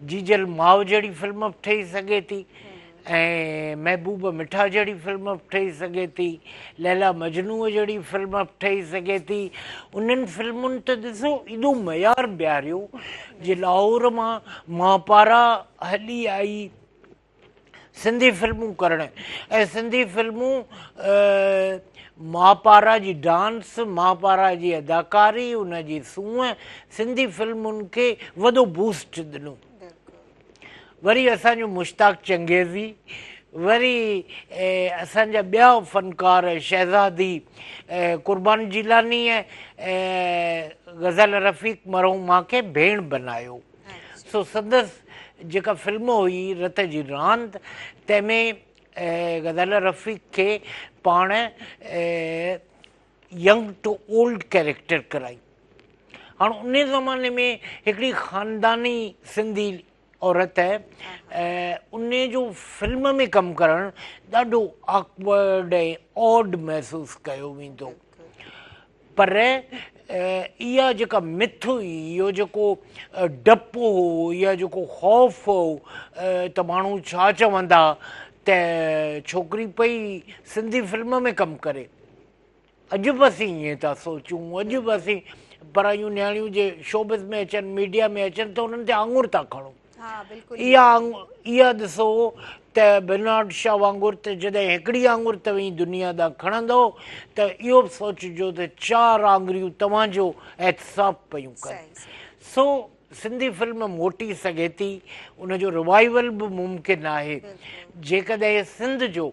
जीजल माउ जहिड़ी फिल्म बि ठही सघे थी, ऐं महबूब मिठा जहिड़ी फिल्म बि ठही सघे थी, लैला मजनूअ जहिड़ी फिल्म बि ठही सघे थी। उन्हनि फिल्मुनि त ॾिसो एॾो मयार बीहारियो, जे लाहौर मां महापारा हली आई सिंधी फिल्मूं करणु, ऐं सिंधी फिल्मूं महापारा जी डांस, महापारा जी अदाकारी, उनजी सूंहं सिंधी फिल्मुनि खे वॾो बूस्ट ॾिनो। वरी असांजो मुश्ताक चंगेज़ी, वरी असांजा ॿिया फ़नकार शहज़ादी क़ुर्बान जिलानीअ ग़ज़ल रफ़ीक मरहूमा खे भेण बनायो। सो संदसि जेका फिल्म हुई रत जी रांदि, तंहिंमें ग़ज़ाला रफ़ीक़ खे पाण यंग टू ओल्ड कैरेक्टर कराई। हाणे उन ज़माने में हिकिड़ी ख़ानदानी सिंधी औरत आहे, उन जो फिल्म में कमु करणु ॾाढो ऑकवर्ड ऐं ऑड महसूसु कयो वेंदो। पर इहा जेका मिथ हुई, इहो जेको डपु हो, इहा जेको ख़ौफ़ हो त माण्हू छा चवंदा त छोकिरी पई सिंधी फिल्म में कमु करे, अॼु बि असीं ईअं था सोचूं, अॼु बि असीं परायूं नियाणियूं जे शोबिस में अचनि, मीडिया में अचनि त उन्हनि ते आङुर था खणूं। इहा ॾिसो त बर्नाड शॉ वांगुरु त जॾहिं हिकिड़ी आङुर तव्हीं दुनिया ॾांहुं खणंदो त इहो बि सोचिजो त 4 आङुरियूं तव्हांजो एहतिसाब पयूं कनि। सो सिंधी फिल्म मोटी सघे थी, उनजो रिवाइवल बि मुमकिन आहे जेकॾहिं सिंध जो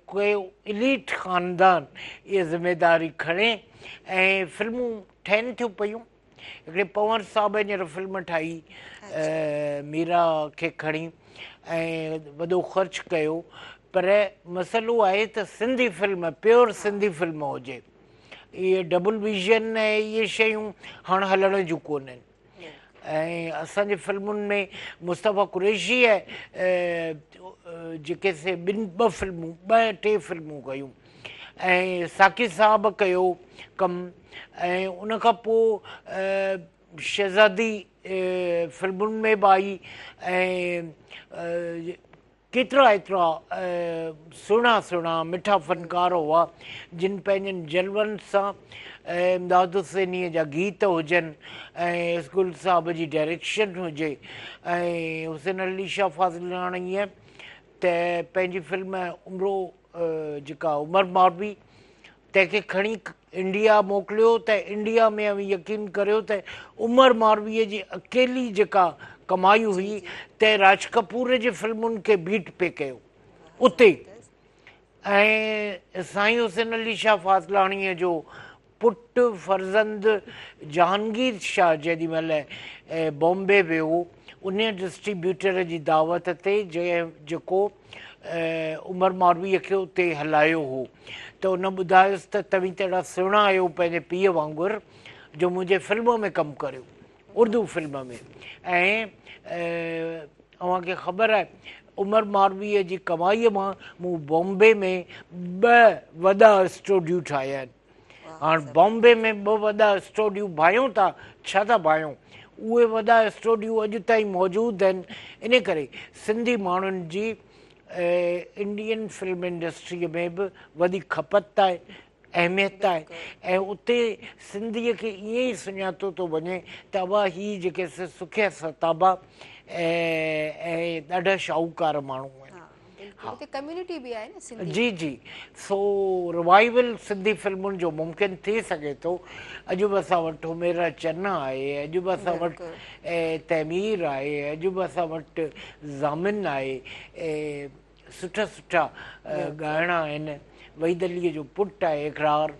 कोई इलीट ख़ानदान इहा ज़िमेदारी खणे ऐं फिल्मूं ठहनि थियूं पयूं। हिकिड़े पवन साहब हींअर फिल्म ठाही मीरा खे खणी ऐं वॾो ख़र्चु कयो, पर मसइलो आहे त Sindhi film pure Sindhi film हुजे। इहे डबल विज़न ऐं इहे शयूं हाणे हलण जूं कोन्हनि। ऐं असांजे फिल्मुनि में मुस्तफ़ा कुरैशी आहे जेके से 2 फिल्मूं 2-3 फिल्मूं कयूं ऐं साक़ी साहब कयो कमु, ऐं उनखां पोइ शहज़ादी फिल्मुनि में बि आई ऐं केतिरा एतिरा सुहिणा मिठा फ़नकार हुआ जिन पंहिंजनि जलवनि सां इमदाद हुसैनीअ जा गीत हुजनि ऐं इसगुल साहब जी डायरेक्शन हुजे ऐं हुसैन अली शाह फाज़लाणीअ त पंहिंजी फिल्म उमिरो जेका उमर मारवी तंहिंखे खणी इंडिया मोकिलियो त इंडिया में यकीन करियो त उमर मारवीअ जी अकेली जेका कमाई हुई त राज कपूर जी फिल्मुनि खे बीट पे कयो उते। ऐं साईं हुसैन अली शाह फाज़लाणीअ जो पुटु फर्ज़ंद जहांगीर शाह जेॾी महिल बॉम्बे वियो, उन डिस्ट्रीब्यूटर जी दावत ते जेको उमर मारवीअ खे उते हलायो हो, त उन ॿुधायुसि त तव्हीं त अहिड़ा सुहिणा आहियो पंहिंजे पीउ वांगुरु जो मुंहिंजे फिल्म में कमु करियो, उर्दू फिल्म में। ऐं अव्हांखे ख़बर आहे उमर मारवीअ जी कमाईअ मां मूं बॉम्बे में 2 वॾा स्टूडियो ठाहिया आहिनि। हाणे बॉम्बे में 2 वॾा स्टूडियो भायूं था, छा था भायूं, उहे वॾा स्टूडियो अॼु ताईं मौजूदु आहिनि। इन करे सिंधी माण्हुनि जी इंडियन फिल्म इंडस्ट्रीअ में बि वॾी खपत आहे, अहमियत आहे ऐं उते सिंधीअ खे ईअं ई सुञातो थो वञे त अवा ही जेके सुखिया सताबा ऐं ॾाढा शाहूकार माण्हू आहिनि। जी जी, सो रिवाइवल सिंधी फिल्मुनि जो मुमकिन थी सघे थो। अॼु बि असां वटि मेरा चन्न आहे, अॼु बि असां वटि तैमीर आहे, अॼु बि असां वटि ज़ामिन आहे, सुठा ॻाइणा आहिनि। वहीद अलीअ जो पुटु आहे इक़रार।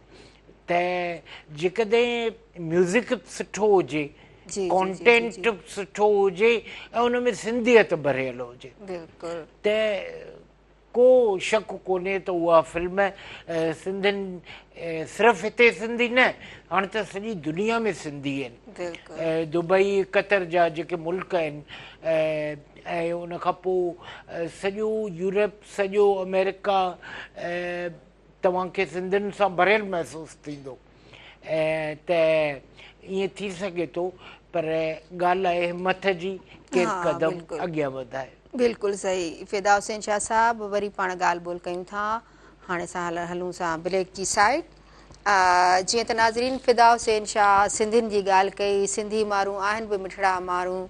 त जेकॾहिं म्यूज़िक सुठो हुजे, कॉन्टेंट सुठो हुजे ऐं उन में सिंधियत भरियल हुजे त को शक कोन्हे त उहा फिल्म सिंधियुनि सिर्फ़ु हिते सिंधी न, हाणे त सॼी दुनिया में सिंधी आहिनि। दुबई कतर जा जेके मुल्क आहिनि ऐं उनखां पोइ सॼो यूरोप, सॼो अमेरिका तव्हांखे सिंधियुनि सां भरियल महसूसु थींदो। त ईअं थी सघे थो, पर ॻाल्हि आहे हिमत जी, केरु क़दम अॻियां वधाए। बिल्कुलु सही। फिदा हुसैन शाह साहब, वरी पाण ॻाल्हि ॿोल कयूं था। हाणे असां हलूं था ब्रेक जी साइड। जीअं त नाज़रीन, फिदा हुसैन शाह सिंधियुनि जी ॻाल्हि कई। सिंधी माण्हू आहिनि बि मिठड़ा माण्हू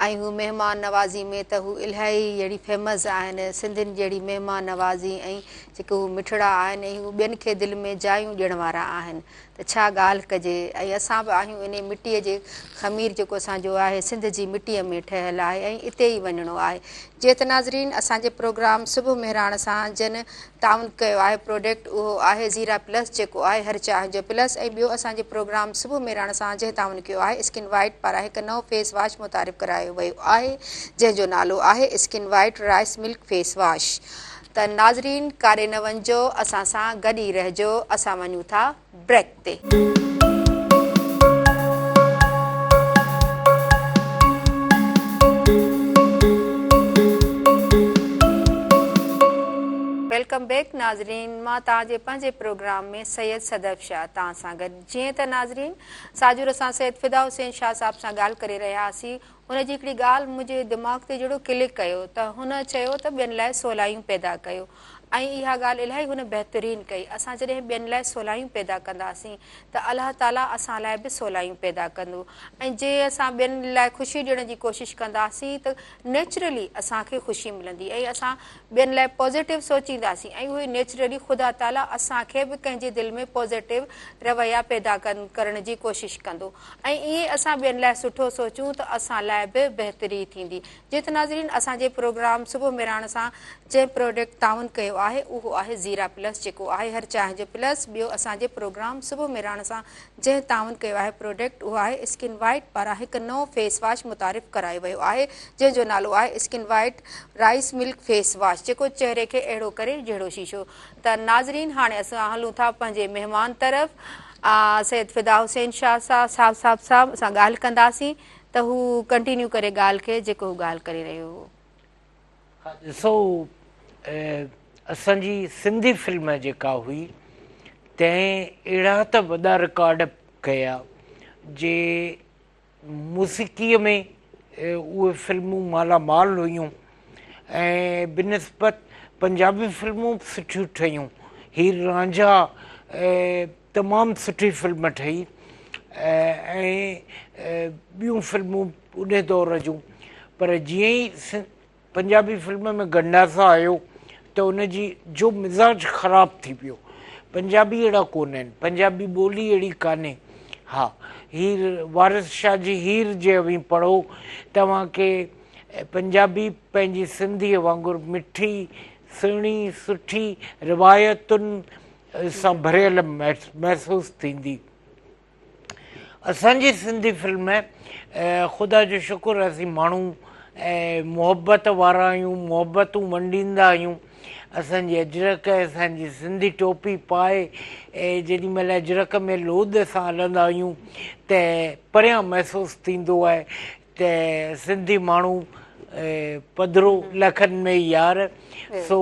ऐं हू महिमान नवाज़ी में त हू इलाही जहिड़ी फेमस आहिनि। सिंधियुनि जहिड़ी महिमान नवाज़ी ऐं जेके हू मिठड़ा आहिनि ऐं हू ॿियनि खे दिलि में जायूं ॾियण वारा आहिनि, त छा ॻाल्हि कजे। ऐं असां बि आहियूं इन मिटीअ जे ख़मीर जेको असांजो आहे सिंध जी मिटीअ में ठहियलु आहे ऐं इते ई वञिणो आहे। जीअं त नाज़रीन, असांजे प्रोग्राम सुबुह मेहराण सां जिन ताउन कयो आहे प्रोडक्ट, उहो आहे ज़ीरा प्लस, जेको आहे हर चांहि जो प्लस। ऐं ॿियो असांजे प्रोग्राम सुबुह मेहराण सां जंहिं ताउन कयो आहे स्किन वाइट पारां हिकु नओं फेस वॉश मुतारिफ़ करायो वियो आहे, जंहिंजो नालो आहे skin white rice milk face wash. त नाज़रीन कारे न वञिजो, असां सां गॾु ई रहिजो। असां वञूं था ब्रेक ते। वेलकम बैक नाज़रीन, मां तव्हांजे पंहिंजे प्रोग्राम में सैयद सदफ शाह तव्हां सां गॾु। जीअं त नाज़रीन साजूर असां सैयद फिदा हुसैन शाह साहिब सां ॻाल्हि करे रहिया हुआसीं, हुनजी हिकिड़ी ॻाल्हि मुंहिंजे दिमाग़ ते जहिड़ो क्लिक कयो त हुन चयो त ॿियनि लाइ सवलायूं पैदा कयो, ऐं इहा ॻाल्हि इलाही हुन बहितरीनु कई। असां जॾहिं ॿियनि लाइ सवलायूं पैदा कंदासीं त अलाह ताला असां लाइ बि सवलायूं पैदा कंदो, ऐं जे असां ॿियनि लाइ ख़ुशी ॾियण जी कोशिशि कंदासीं त नेचुरली असांखे ख़ुशी मिलंदी, ऐं असां ॿियनि लाइ पॉज़िटिव सोचींदासीं, ऐं उहे नेचुरली ख़ुदा ताला असांखे बि कंहिंजे दिलि में पॉज़िटिव रवैया पैदा करण जी कोशिशि कंदो, ऐं ईअं असां ॿियनि लाइ सुठो सोचूं त असां लाइ बि बहितरी थींदी। जीअं त नाज़रीन असांजे प्रोग्राम सुबुह मेराण सां जंहिं प्रोडक्ट ताउन कयो आहे उहो आहे ज़ीरा प्लस, जेको आहे हर चांहि जो प्लस। ॿियो असांजे प्रोग्राम सुबुह मेराण सां जंहिं ताउन कयो आहे प्रोडक्ट उहो आहे स्किन वाइट पारां हिकु नओं फेस वॉश मुतारिफ़ करायो वियो आहे, जंहिंजो नालो आहे skin white rice milk face wash, जेको चहिरे खे अहिड़ो करे जहिड़ो शीशो। त नाज़रीन हाणे असां हलूं था पंहिंजे महिमान तरफ़। सैयद फिदा हुसैन शाह साहिब सां ॻाल्हि कंदासीं त हू कंटिन्यू करे ॻाल्हि खे जेको हू ॻाल्हि करे रहियो हो। ॾिसो, असांजी सिंधी फिल्म जेका हुई तंहिं अहिड़ा त वॾा रिकॉर्ड कया जे मौसीक़ीअ में उहे फिल्मूं मालामाल हुयूं, ऐं बिनिस्बत पंजाबी फिल्मूं सुठियूं ठहियूं। हीर रांझा तमामु सुठी फिल्म ठही, ऐं ॿियूं फिल्मूं उन दौर जूं। पर जीअं ई पंजाबी फिल्म में गंडासा आयो त उनजी जो मिज़ाज ख़राबु थी पियो। पंजाबी अहिड़ा कोन आहिनि, पंजाबी ॿोली अहिड़ी कान्हे। हा, हीर वारिस शाह जी हीर जे बि पढ़ो तव्हांखे पंजाबी पंहिंजी सिंधीअ वांगुरु मिठी सुहिणी सुठी रिवायतुनि सां भरियल महसूसु थींदी। असांजी सिंधी फिल्म ख़ुदा जो शुकुरु असीं माण्हू ऐं मुहबत वारा आहियूं, मुहबतूं वंडींदा आहियूं। असांजी अजरक असांजी सिंधी टोपी पाए ऐं जेॾी महिल अजरक में लोद सां हलंदा आहियूं त परियां महसूसु थींदो आहे त सिंधी माण्हू पधरो लखनि में यार। सो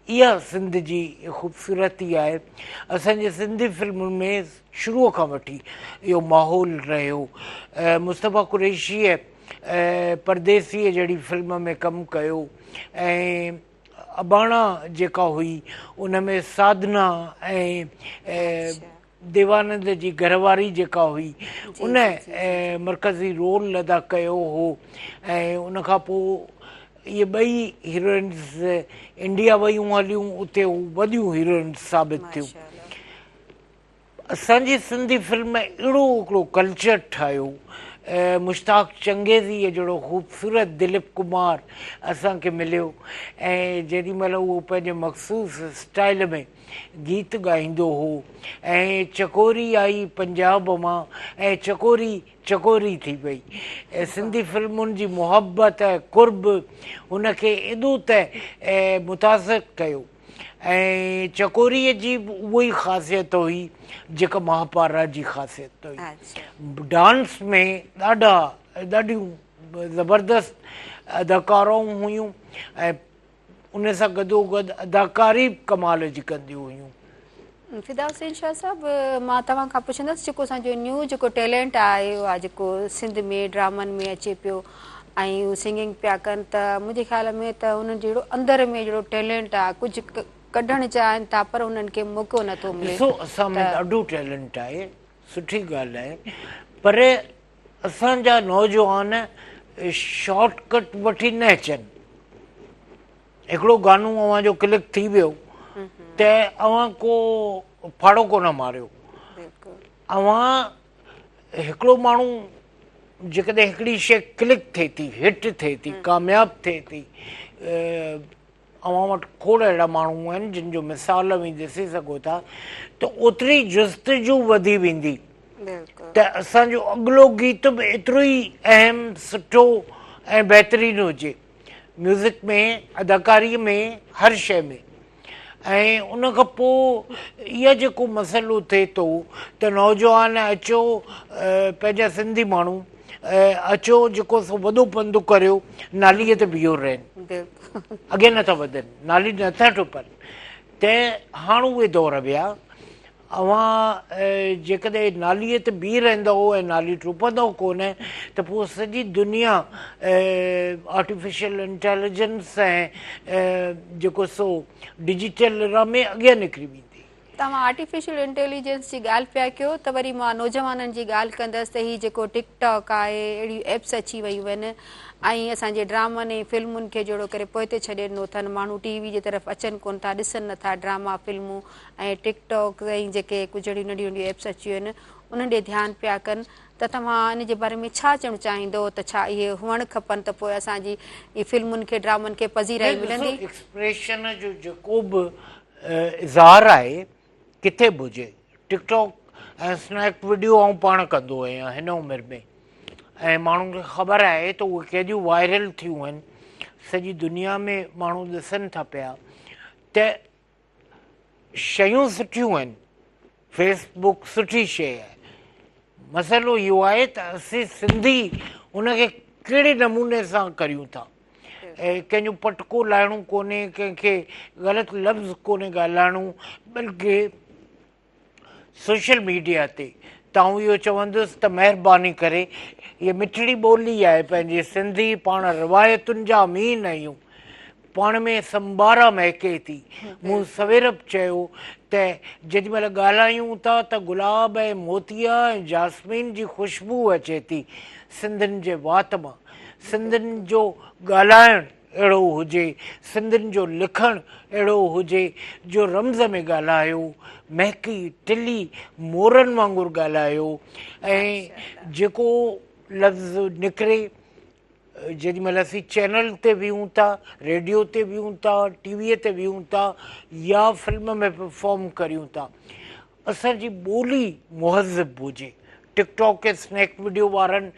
इहा सिंध जी ख़ूबसूरती आहे। असांजे सिंधी फिल्मुनि में शुरूअ खां वठी इहो माहौल रहियो। मुस्तफ़ा कुरैशीअ परदेसीअ जहिड़ी फिल्म में कमु कयो, ऐं अबाणा जेका हुई उन में साधना ऐं देवानंद जी घरवारी जेका हुई उन मरकज़ी रोल अदा कयो हो, ऐं उनखां पोइ इहे ॿई हीरोइन्स इंडिया वयूं हलियूं, उते वॾियूं हीरोइन्स साबित थियूं। असांजी सिंधी फिल्म अहिड़ो हिकिड़ो कल्चर ठाहियो। मुश्ताक चंगेज़ीअ जहिड़ो ख़ूबसूरत दिलीप कुमार असांखे मिलियो, ऐं जेॾी महिल उहो पंहिंजे मख़सूस स्टाइल में गीत ॻाईंदो हो, ऐं चकोरी आई पंजाब मां ऐं चकोरी चकोरी थी वई। सिंधी फिल्मुनि जी मुहबत ऐं कुर्ब हुनखे एॾो त मुतासिर कयो, ऐं चकोरीअ जी बि उहा ई ख़ासियत हुई जेका महापारा जी ख़ासियत हुई। डांस में ॾाढियूं ज़बरदस्त अदाकाराऊं हुयूं, ऐं उन सां गॾोगॾु अदाकारी कमाल जी कंदियूं हुयूं। फिदा हुसैन शाह साहिबु, मां तव्हां खां पुछंदसि जेको असांजो न्यू जेको टैलेंट आयो आहे जेको सिंध में ड्रामनि में अचे पियो ऐं हू सिंगिंग पिया कनि, त मुंहिंजे ख़्याल में त उन्हनि जहिड़ो अंदरि में जहिड़ो टैलेंट आहे कुझु कढणु चाहिनि था पर उन्हनि खे मौक़ो नथो मिले। ॾिसो, असां में ॾाढो टैलेंट आहे, सुठी ॻाल्हि आहे, पर असांजा नौजवान शॉर्टकट वठी न अचनि। हिकिड़ो गानो अव्हां जो क्लिक थी वियो त अव्हां को फाड़ो कोन मारियो। अव्हां हिकिड़ो माण्हू जेकॾहिं हिकिड़ी शइ क्लिक थिए थी, हिट थिए थी, कामयाबु थिए थी, अव्हां वटि खोड़ अहिड़ा माण्हू आहिनि जिन जो मिसाल बि ॾिसी सघो था, त ओतिरी जस्तजू वधी वेंदी त असांजो अॻिलो गीत बि एतिरो ई अहम सुठो ऐं बहितरीनु हुजे। म्यूज़िक में, अदाकारीअ में, हर शइ में। ऐं उन खां पोइ इहा जेको मसइलो थिए थो त नौजवान अचो, पंहिंजा सिंधी माण्हू अचो जेको सो वॾो पंधु करियो, नालीअ ते बीहो रहनि, बिल्कुलु अॻे नथा वधनि, नाली नथा टुपनि। त हाणे उहे दौर विया। अव्हां जेकॾहिं नालीअ ते बीह रहंदव ऐं नाली टुपंदव कोन त पोइ सॼी दुनिया आर्टिफिशियल इंटेलिजेंस ऐं जेको सो डिजिटल एरा में अॻियां निकिरी वेंदी। तव्हां आर्टिफिशियल इंटेलिजेंस जी ॻाल्हि पिया कयो त वरी मां नौजवाननि जी ॻाल्हि कंदसि त हीअ जेको टिकटॉक आहे, अहिड़ियूं एप्स अची वियूं आहिनि ऐं असांजे ड्रामनि ऐं फिल्मुनि खे जहिड़ो करे पोइ ते छॾे ॾिनो अथनि। माण्हू टीवी जे तरफ़ अचनि कोन था, ॾिसनि नथा ड्रामा फिल्मूं ऐं टिकटॉक ऐं जेके कुझु अहिड़ियूं नंढियूं नंढियूं एप्स अची वियूं आहिनि उन्हनि ॾे ध्यानु पिया कनि। त तव्हां इन जे बारे में छा चवणु चाहींदो त छा इहे हुअणु खपनि त पोइ असांजी ई फिल्मुनि खे ड्रामनि खे पज़ीराई मिलंदी? एक्सप्रेशन जो जेको बि इज़हार आहे किथे बि हुजे, टिकटॉक ऐं स्नैक वीडियो आउं पाण कंदो आहियां हिन उमिरि में, ऐं माण्हुनि खे ख़बर आहे त उहे केॾियूं वायरल थियूं आहिनि, सॼी दुनिया में माण्हू ॾिसनि था पिया त शयूं सुठियूं आहिनि। फेसबुक सुठी शइ आहे। मसइलो इहो आहे त असीं सिंधी उनखे कहिड़े नमूने सां करियूं था। ऐं कंहिंजो पटको लाहिणो कोन्हे, कंहिंखे ग़लति लफ़्ज़ कोन्हे ॻाल्हाइणो, बल्कि सोशल मीडिया ते तव्हां इहो चवंदुसि त महिरबानी करे, इहा मिठड़ी ॿोली आहे पंहिंजी सिंधी, पाण रिवायतुनि जा अमीन आहियूं, पाण में संबारा महके थी। मूं सवेर बि चयो त जेॾी महिल ॻाल्हायूं था त गुलाब ऐं मोतिया ऐं जास्मीन जी ख़ुशबू अचे थी सिंधियुनि जे वात मां। सिंधियुनि जो ॻाल्हाइणु अहिड़ो हुजे, सिंधियुनि जो लिखणु अहिड़ो हुजे जो रम्ज़ में ॻाल्हायो, महकी टिली मोरनि वांगुरु ॻाल्हायो, ऐं जेको लफ़्ज़ निकिरे जेॾी महिल असीं चैनल ते वियूं था, रेडियो ते वियूं था, टीवीअ ते वियूं था या फिल्म में परफॉर्म करियूं था, असांजी ॿोली मुहज़िब हुजे। टिकटॉक ऐं स्नैक वीडियो वारनि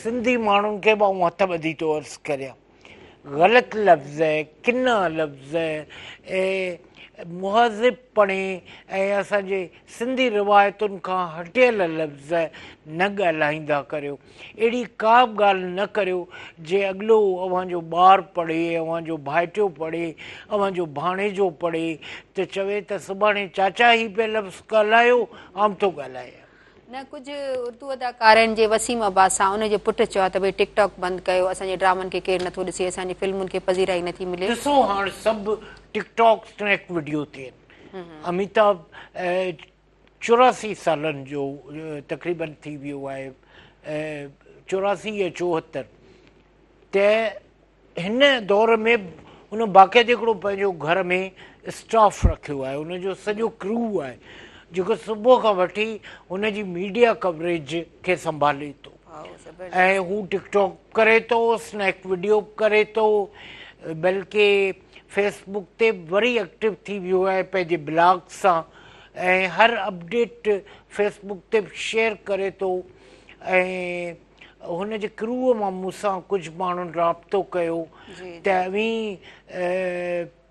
सिंधी माण्हुनि खे मां हथ ॿधी थो अर्ज़ु करियां, ग़लति लफ़्ज़, किना लफ़्ज़ ऐं मुहज़िबपणे ऐं असांजे सिंधी रिवायतुनि खां हटियल लफ़्ज़ न ॻाल्हाईंदा करियो। अहिड़ी का बि ॻाल्हि न करियो जे अॻिलो अव्हांजो ॿारु पढ़े, अव्हांजो भाइटियो पढ़े, अव्हांजो भाणेजो पढ़े त चवे त सुभाणे चाचा ही पिया लफ़्ज़ ॻाल्हायो, आउं थो ॻाल्हायां। न, कुझु उर्दू अदाकार आहिनि जे वसीम अब्बास सां उनजे पुटु चयो आहे त भई टिकटॉक बंदि कयो, असांजे ड्रामनि खे केरु नथो ॾिसे, असांजी फिल्मुनि खे पज़ीराई नथी मिले। ॾिसो हाणे सभु टिकटॉक स्नैक वीडियो थियनि। अमिताभ 84 सालनि जो तक़रीबन थी वियो आहे, 84 या 74, त हिन दौर में उन बाक़ाइदे हिकिड़ो पंहिंजो घर में स्टाफ रखियो आहे, उनजो सॼो क्रू आहे जेको सुबुह खां वठी हुनजी मीडिया कवरेज खे संभाले थो। ऐं हू टिकटॉक करे थो, स्नैक वीडियो करे थो, बल्कि फेसबुक ते वरी एक्टिव थी वियो आहे पंहिंजे ब्लॉग सां, ऐं हर अपडेट फेसबुक ते शेयर करे थो। ऐं हुनजे क्रूअ मां मूंसां कुझु माण्हुनि राब्तो कयो त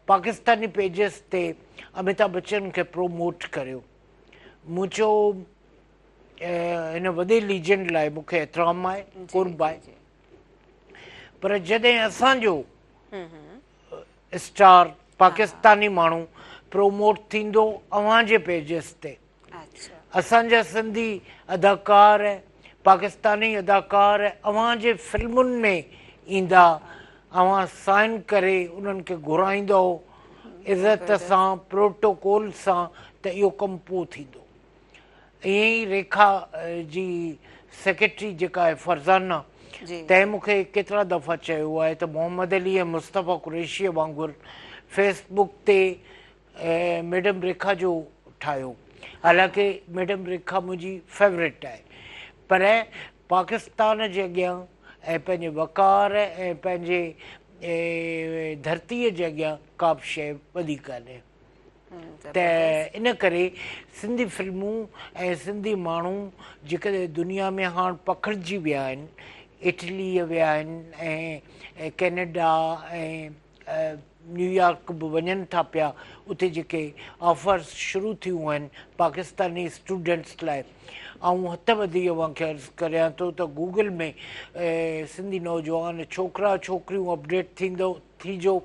पाकिस्तानी पेजिस ते अमिताभ बच्चन खे प्रोमोट करियो। मूं चयो हिन वॾे लीजेंड लाइ मूंखे एतिराम आहे, कुर्ब आहे, पर जॾहिं असांजो स्टार पाकिस्तानी माण्हू प्रोमोट थींदो अव्हांजे पेजिस ते, असांजा सिंधी अदाकार पाकिस्तानी अदाकार अव्हांजे फिल्मुनि में ईंदा, अव्हां साइन करे उन्हनि खे घुराईंदो इज़त सां, प्रोटोकॉल सां, त इहो कमु पोइ थींदो। ईअं ई रेखा जी सेक्रेटरी जेका आहे फरज़ाना, तंहिं मूंखे केतिरा दफ़ा चयो आहे त मोहम्मद अली ऐं मुस्तफ़ा कुरैशीअ वांगुरु फेसबुक ते मैडम रेखा जो ठाहियो। हालांकि मैडम रेखा मुंहिंजी फेवरेट आहे, पर पाकिस्तान जे अॻियां ऐं पंहिंजे वकार ऐं पंहिंजे धरतीअ जे अॻियां का बि शइ वॾी कान्हे। त इन करे सिंधी फिल्मूं ऐं सिंधी माण्हू जेकॾहिं दुनिया में हाणे पखिड़िजी विया आहिनि, इटली विया आहिनि ऐं कैनेडा ऐं न्यूयॉर्क बि वञनि था पिया। उते जेके ऑफर्स शुरू थियूं आहिनि पाकिस्तानी स्टूडेंट्स लाइ। ऐं हथ वधी तव्हांखे अर्ज़ु करियां थो त गूगल में सिंधी नौजवान छोकिरा छोकिरियूं अपडेट थीजो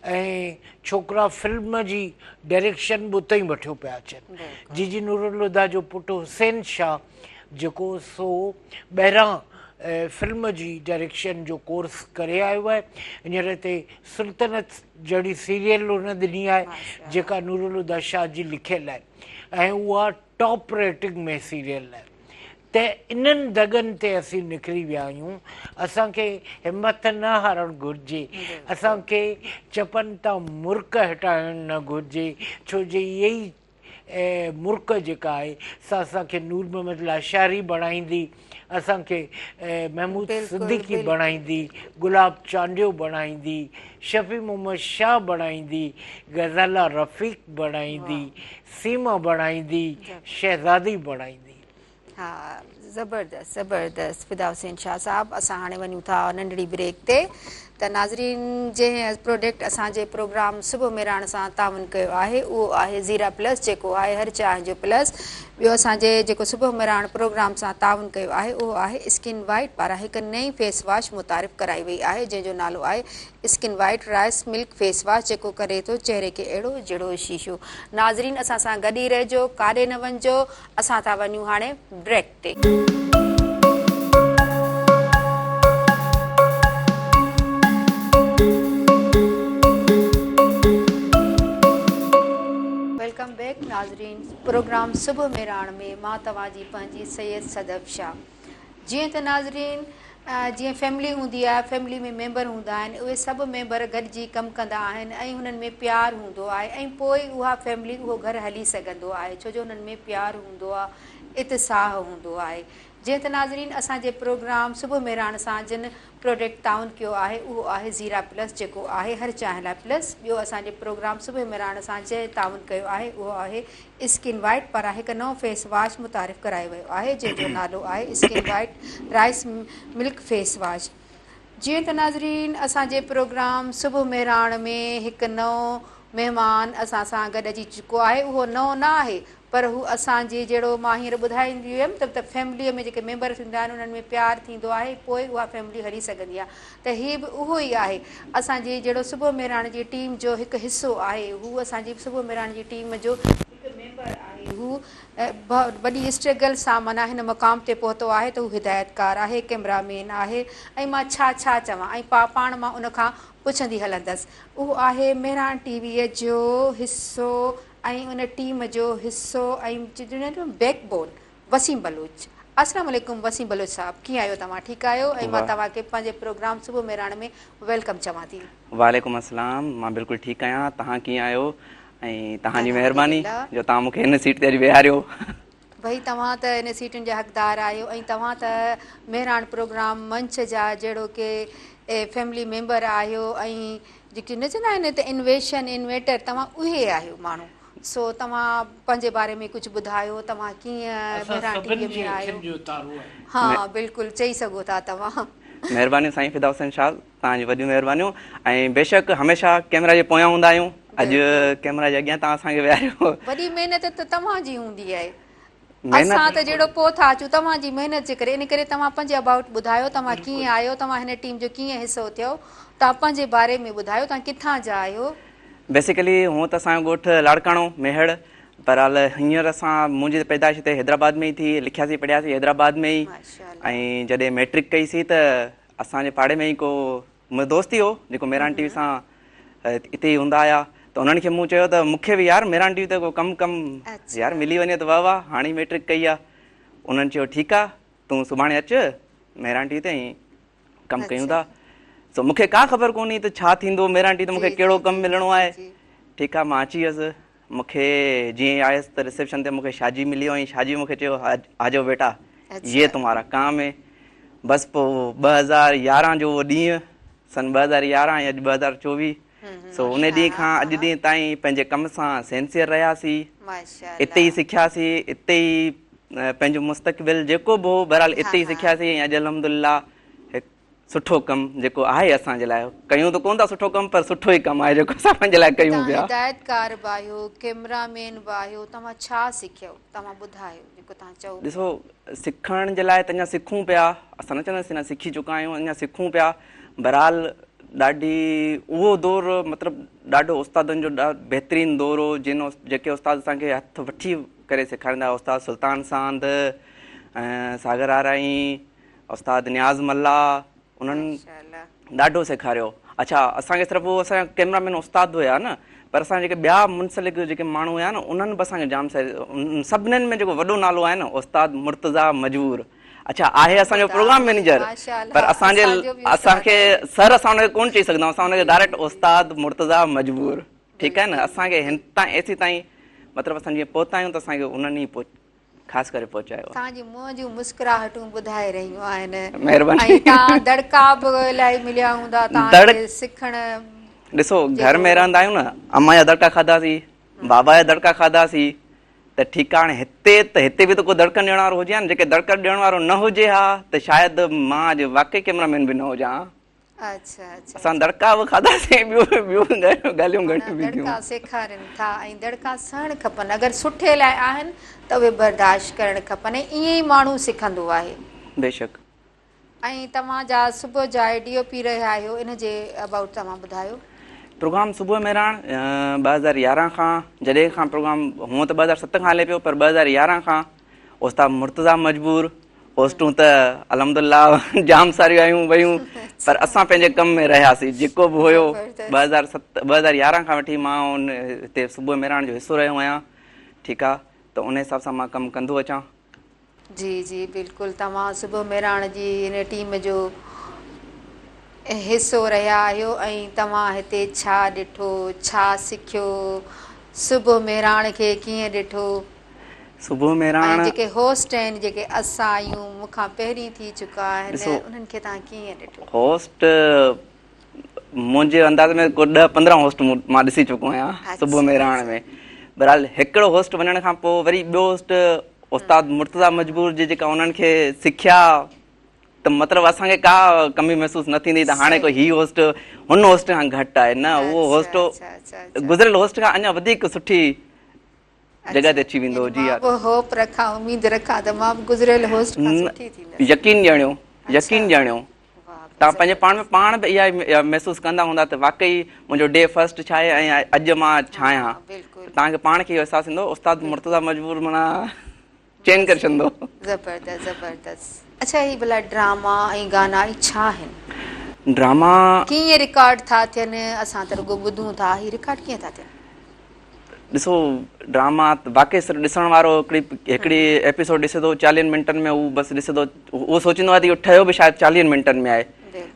ऐं छोकिरा फिल्म जी डायरेक्शन बि उते ई वठियो पिया अचनि। जीजी नूरुल जो पुटु हुसैन शाह जेको सो ॿाहिरां फिल्म जी डायरेक्शन जो कोर्स करे आयो आहे। हींअर हिते सुल्तनत जहिड़ी सीरियल हुन ॾिनी आहे जेका नूरुल शाह जी लिखियलु आहे ऐं उहा टॉप रेटिंग में सीरियल आहे। त इन्हनि दगनि ते असीं निकिरी विया आहियूं। असांखे हिमत न हारणु घुरिजे, असांखे चपनि तां मुर्क हटाइणु न घुरिजे, छो जे इहे ई मुर्क जेका आहे सा असांखे नूर मोहम्मद लाशारी बणाईंदी, असांखे महमूद सिद्दीकी बणाईंदी, गुलाब चांडियो बणाईंदी, शफ़ी मोहम्मद शाह बणाईंदी, गज़ाला रफ़ीक बणाईंदी, सीमा बणाईंदी, शहज़ादी बणाईंदी। हा, ज़बरदस्त ज़बरदस्त फिदा हुसैन शाह साहब। असां हाणे वञूं था नंढड़ी ब्रेक ते। त नाज़रीन, जंहिं प्रोडक्ट असांजे प्रोग्राम सुबुह मेराण सां तावन कयो आहे उहो आहे ज़ीरा प्लस, जेको आहे हर चांहि जो प्लस। ॿियो असांजे जेको सुबुह मेराण प्रोग्राम सां तावन कयो आहे उहो आहे स्किन वाइट पारां हिकु नई फेस वॉश मुतारिफ़ कराई वई आहे जंहिंजो नालो आहे skin white rice milk face wash, जेको करे थो चहिरे खे अहिड़ो जहिड़ो शीशो। नाज़रीन, असां सां गॾु ई रहिजो, काॾे न वञिजो। असां था वञूं हाणे ब्रेक ते। वेलकम बैक नाज़रीन, प्रोग्राम सुबुह मेराण में मां तव्हांजी पंहिंजी सैयद सदफ शाह। जीअं त नाज़रीन, जीअं फैमिली हूंदी आहे, फैमिली में मेंबर हूंदा आहिनि, उहे सभु मेंबर गॾिजी कमु कंदा आहिनि ऐं हुननि में प्यारु हूंदो आहे ऐं पोइ उहा फैमिली उहो घरु हली सघंदो आहे, छो जो हुननि में प्यारु हूंदो आहे, इत्साह हूंदो आहे। जीअं त नाज़रीन, असांजे प्रोग्राम सुबुह मेराण सां जिन प्रोडक्ट ताउन कयो आहे उहो आहे ज़ीरा प्लस, जेको आहे हर चांहि लाइ प्लस। ॿियो असांजे प्रोग्राम सुबुह मेराण सां जंहिं ताउन कयो आहे उहो आहे स्किन वाइट पारां हिकु नओं फेस वॉश मुतारिफ़ करायो वियो आहे जंहिंजो नालो आहे skin white rice milk face wash. जीअं त नाज़रीन, असांजे प्रोग्राम सुबुह मेराण में हिकु नओं महिमान असां सां गॾु अची चुको आहे। उहो नओं न आहे पर हू असांजी जहिड़ो मां हींअर ॿुधाईंदी हुयमि त फैमिलीअ में जेके मेंबर थींदा आहिनि उन्हनि में प्यारु थींदो आहे, पोइ उहा फैमिली हली सघंदी आहे। त हीअ बि उहो ई आहे, असांजी जहिड़ो सुबुह मेराण जी टीम जो हिकु हिसो आहे, हू असांजी सुबुह मेराण जी टीम जो हिकु मेंबर आहे। हू वॾी स्ट्रगल सां माना हिन मुक़ाम ते पहुतो आहे, त हू हिदायतकार आहे, कैमरामैन आहे ऐं मां छा चवां ऐं पाण मां उनखां पुछंदी हलंदसि। उहो आहे मेराण टीवीअ जो हिसो ऐं उन टीम जो हिसो ऐं बैकबोन वसीम बलूच। अस्सलाम वालेकुम वसीम बलूच साहब, कीअं आहियो तव्हां? ठीकु आहियो? ऐं मां तव्हांखे पंहिंजे प्रोग्राम सुबुह मेराण में वेलकम चवां थी। वालेकुम अस्सलाम, मां बिल्कुलु ठीकु आहियां। तव्हां कीअं आहियो? ऐं तव्हांजी महिरबानी जो तव्हां मूंखे हिन सीट ते अॼु वेहारियो। भई तव्हां त हिन सीटुनि जा हक़दार आहियो ऐं तव्हां त मेराण प्रोग्राम मंच जा जहिड़ो की फैमिली मेंबर आहियो ऐं जेके न चवंदा आहिनि त इन्वेटर तव्हां उहे आहियो माण्हू। सो तव्हां पंहिंजे बारे में कुझु ॿुधायो, तव्हां कीअं मेराण टीवीअ में आहियो? हा, बिल्कुलु चई सघो था तव्हां। महिरबानी साईं फिदा हुसैन शाह, तव्हांजी वॾियूं महिरबानियूं। ऐं बेशक हमेशह कैमरा जे पोयां हूंदा आहियूं, अॼु कैमरा जे अॻियां तव्हां असांखे विहारियो। वॾी महिनत त तव्हांजी हूंदी आहे, असां त जहिड़ो पोइ था अचूं तव्हांजी महिनत जे करे। इन करे तव्हां पंहिंजे अबाउट ॿुधायो, तव्हां कीअं आहियो, तव्हां हिन टीम जो कीअं हिसो थियो, तव्हां पंहिंजे बारे में ॿुधायो, तव्हां किथां जा आहियो? बेसिकली हूअं त असांजो ॻोठु लाड़काणो मेहड़, पर हाल हींअर मुंहिंजी पैदाइश हिते हैदराबाद में ई थी, लिखियासीं पढ़ियासीं हैदराबाद में ई। ऐं जॾहिं मैट्रिक कईसीं त असांजे पाड़े में ई को मुंहिंजो दोस्त ई हो जेको मेराण टीवी सां हिते ई हूंदा हुआ, त उन्हनि खे मूं चयो त मूंखे बि यार मेराण टीवी ते को कमु यार मिली वञे त वाह वाह, हाणे मैट्रिक कई आहे। उन्हनि चयो ठीकु आहे, तूं सुभाणे अचु मेराण टीवी ते ऐं कमु कयूं था। सो मूंखे का ख़बर कोन्हे त छा थींदो मेराण टीवी ते मूंखे कहिड़ो कमु मिलणो आहे। ठीकु आहे, मां अची वियुसि। मूंखे जीअं आयुसि त रिसेप्शन ते मूंखे शाजी मिली ऐं शाजी मूंखे चयो आजो बेटा ये तुम्हारा काम है। बसि पोइ 2011 जो उहो ॾींहुं, सन 2011 ऐं अॼु 2024, सो उन ॾींहं खां अॼु ॾींहं ताईं पंहिंजे कम सां सिंसियर रहियासीं, इते ई सिखियासीं, इते ई पंहिंजो मुस्तक़बिल जेको बि हो बहरहाल इते ई सिखियासीं। ऐं अॼु अल्हम्दुलिल्लाह सुठो कमु जेको आहे असांजे लाइ कयूं त कोन था सुठो कमु पर सुठो ई कमु आहे जेको असां पंहिंजे लाइ कयूं पिया। हिदायतकार बि आहियो, कैमरामैन बि आहियो, तव्हां छा सिखियो तव्हां ॿुधायो जेको तव्हां चओ। ॾिसो सिखण जे लाइ त अञा सिखूं पिया, असां न चवंदासीं न सिखी चुका आहियूं, अञा सिखूं पिया। बहरहाल ॾाढी उहो दौरु मतिलबु ॾाढो उस्तादनि जो बहितरीनु दौरु हो जेके उस्ताद असांखे हथु वठी करे सेखारींदा हुआ। उस्ताद सुल्तान सांद, सागर आराई, उस्ताद नियाज़ मल्ला, उन्हनि ॾाढो सेखारियो। अच्छा असांखे सिर्फ़ु उहो असांजा कैमरामैन उस्ताद हुया न, पर असां जेके ॿिया मुंसलिक जेके माण्हू हुया न उन्हनि बि असांखे जाम सभिनीनि में जेको वॾो नालो आहे न उस्ताद मुर्तज़ा मजबूर। अच्छा आहे असांजो प्रोग्राम मैनेजर, पर असांखे सर असां हुनखे कोन चई सघंदा आहियूं, असां हुनखे डायरेक्ट उस्ताद मुर्तज़ा मजबूर, ठीकु आहे न। असांखे हिन ताईं एसी ताईं मतिलबु असां जीअं पहुता आहियूं त असांखे उन्हनि ई ख़ासि करे पहुचायो। तव्हांजी मुंहं जूं मुस्कुराहटूं ॿुधाए रहियूं आहिनि। महिरबानी। तव्हां दड़का बि इलाही मिलिया हूंदा तव्हांखे सिखण। ॾिसो घर में रहंदा आहियूं न, अम्मा जा दड़का खाधासीं, बाबा जा दड़का खाधासीं, त ठीकु आहे। हाणे हिते बि त को दड़कनि ॾियण वारो हुजे हा न। जेके दड़का ॾियण वारो न हुजे हा त शायदि मां अॼु वाक़ई कैमरामैन बि न हुजां हा। असां दड़का बि खाधासीं, ॿियूं ॻाल्हियूं घणियूं दड़का सेखारनि था ऐं दड़का सहण खपनि। अगरि सुठे लाइ आहिनि त उहे बर्दाश्त करणु खपनि, ऐं ईअं ई माण्हू सिखंदो आहे बेशक। ऐं तव्हांजा सुबुह जा DOP रहिया आहियो, इन जे अबाउट तव्हां ॿुधायो। प्रोग्राम सुबुह मेराण 2011 खां, जॾहिं खां प्रोग्राम हूअं त 2007 खां हले पियो, पर 2011 खां उस्ताद मुर्तज़ा मजबूर। होस्टूं त अलहमदुलिल्लाह जाम सारियूं आयूं वयूं, पर असां पंहिंजे कम में रहियासीं। जेको बि हुयो 2011 खां वठी मां हिते सुबुह मेराण जो हिसो रहियो आहियां, ठीकु आहे। त उन हिसाब सां मां कमु कंदो अचां। जी जी बिल्कुलु, तव्हां सुबुह मेराण जी इन टीम जो हिसो रहिया आहियो ऐं तव्हां हिते छा ॾिठो, छा सिखियो, सुबुह मेराण खे कीअं ॾिठो। सुबुह मेराण जेके होस्ट आहिनि, जेके असां आहियूं, मूंखां पहिरीं थी चुका आहिनि, उन्हनि खे तव्हां कीअं ॾिठो। होस्ट मुंहिंजे अंदाज़ में को 10-15 होस्ट मां ॾिसी चुको आहियां सुबुह मेराण में। बहरहाल हिकिड़ो होस्ट वञण खां पोइ वरी ॿियो होस्ट उस्ताद मुर्तज़ा मजबूर जे जेका उन्हनि खे सिखिया त मतिलबु असांखे का कमी महसूसु न थींदी त हाणे कोई हीउ होस्ट हुन होस्ट खां घटि आहे। न, उहो होस्ट गुज़िरियल होस्ट खां अञा वधीक सुठी जॻह ते अची वेंदो। जी होप रखां, उमेद रखां त मां गुज़िरियल होस्ट खां सुठी थींदसि। यकीन ॼाणियो तव्हां पंहिंजे पाण बि इहा महसूसु कंदा हूंदा त वाक़ई मुंहिंजो डे फर्स्ट छा आहे ऐं अॼु मां छा आहियां। तव्हांखे पाण खे इहो अहसासु थींदो उस्ताद मुर्तज़ा मजबूर माना चेंज करे छॾंदो। ज़बरदस्त ज़बरदस्त। अच्छा ही भला ड्रामा ऐं गाना छा आहिनि? ड्रामा कीअं रिकॉर्ड था थियनि? असां त रुॻो ॿुधूं था, ही रिकॉर्ड कीअं था थियनि? ॾिसो ड्रामा वाक़ई सिर्फ़ु ॾिसण वारो हिकिड़ी एपिसोड ॾिसे थो 40 मिंटनि में, उहो बसि ॾिसे थो, उहो सोचींदो आहे त इहो ठहियो बि शायदि 40 मिंटनि में आहे,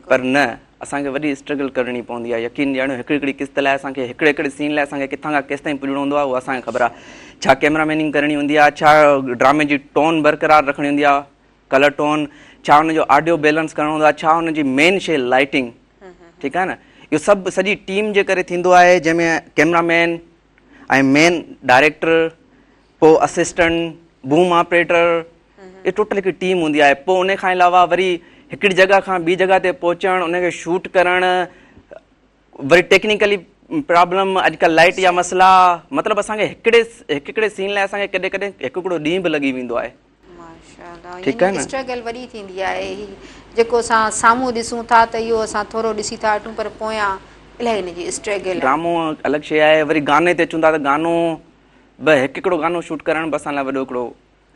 पर न, असांखे वॾी स्ट्रगल करणी पवंदी आहे। यकीन ॼाणियो हिकिड़ी किस्त लाइ असांखे हिकिड़े सीन लाइ असांखे किथां खां केसि ताईं पुॼणो हूंदो आहे उहो असांखे ख़बर आहे। छा कैमरामैनिंग करणी हूंदी आहे, छा ड्रामे जी टोन बरक़रार रखणी हूंदी आहे, कलर टोन, छा हुनजो ऑडियो बैलेंस करणो हूंदो आहे, छा हुनजी मेन शइ लाइटिंग, ठीकु आहे न। इहो सभु सॼी टीम जे करे थींदो आहे, जंहिंमें कैमरामैन ऐं मेन डायरेक्टर, पोइ असिस्टेंट, बूम ऑपरेटर, इहे टोटल हिकिड़ी टीम हूंदी आहे। पोइ उन खां अलावा वरी हिकिड़ी जॻह खां ॿी जॻह ते पहुचणु, उनखे शूट करणु, वरी टेक्निकली प्रॉब्लम, अॼुकल्ह लाइट जा मसइला, मतिलबु असांखे हिकिड़े सीन लाइ असांखे कॾहिं कॾहिं हिकिड़ो ॾींहुं बि लॻी वेंदो आहे। ठीकु आहे न, स्ट्रगल वॾी थींदी आहे। जेको असां साम्हूं ॾिसूं था त इहो असां थोरो ॾिसी था वठूं, पर पोयां इलाही हिनजी स्ट्रगल। ड्रामो अलॻि शइ आहे। वरी गाने ते अचूं था त गानो बि हिकिड़ो गानो शूट करणु बि असां लाइ वॾो हिकिड़ो।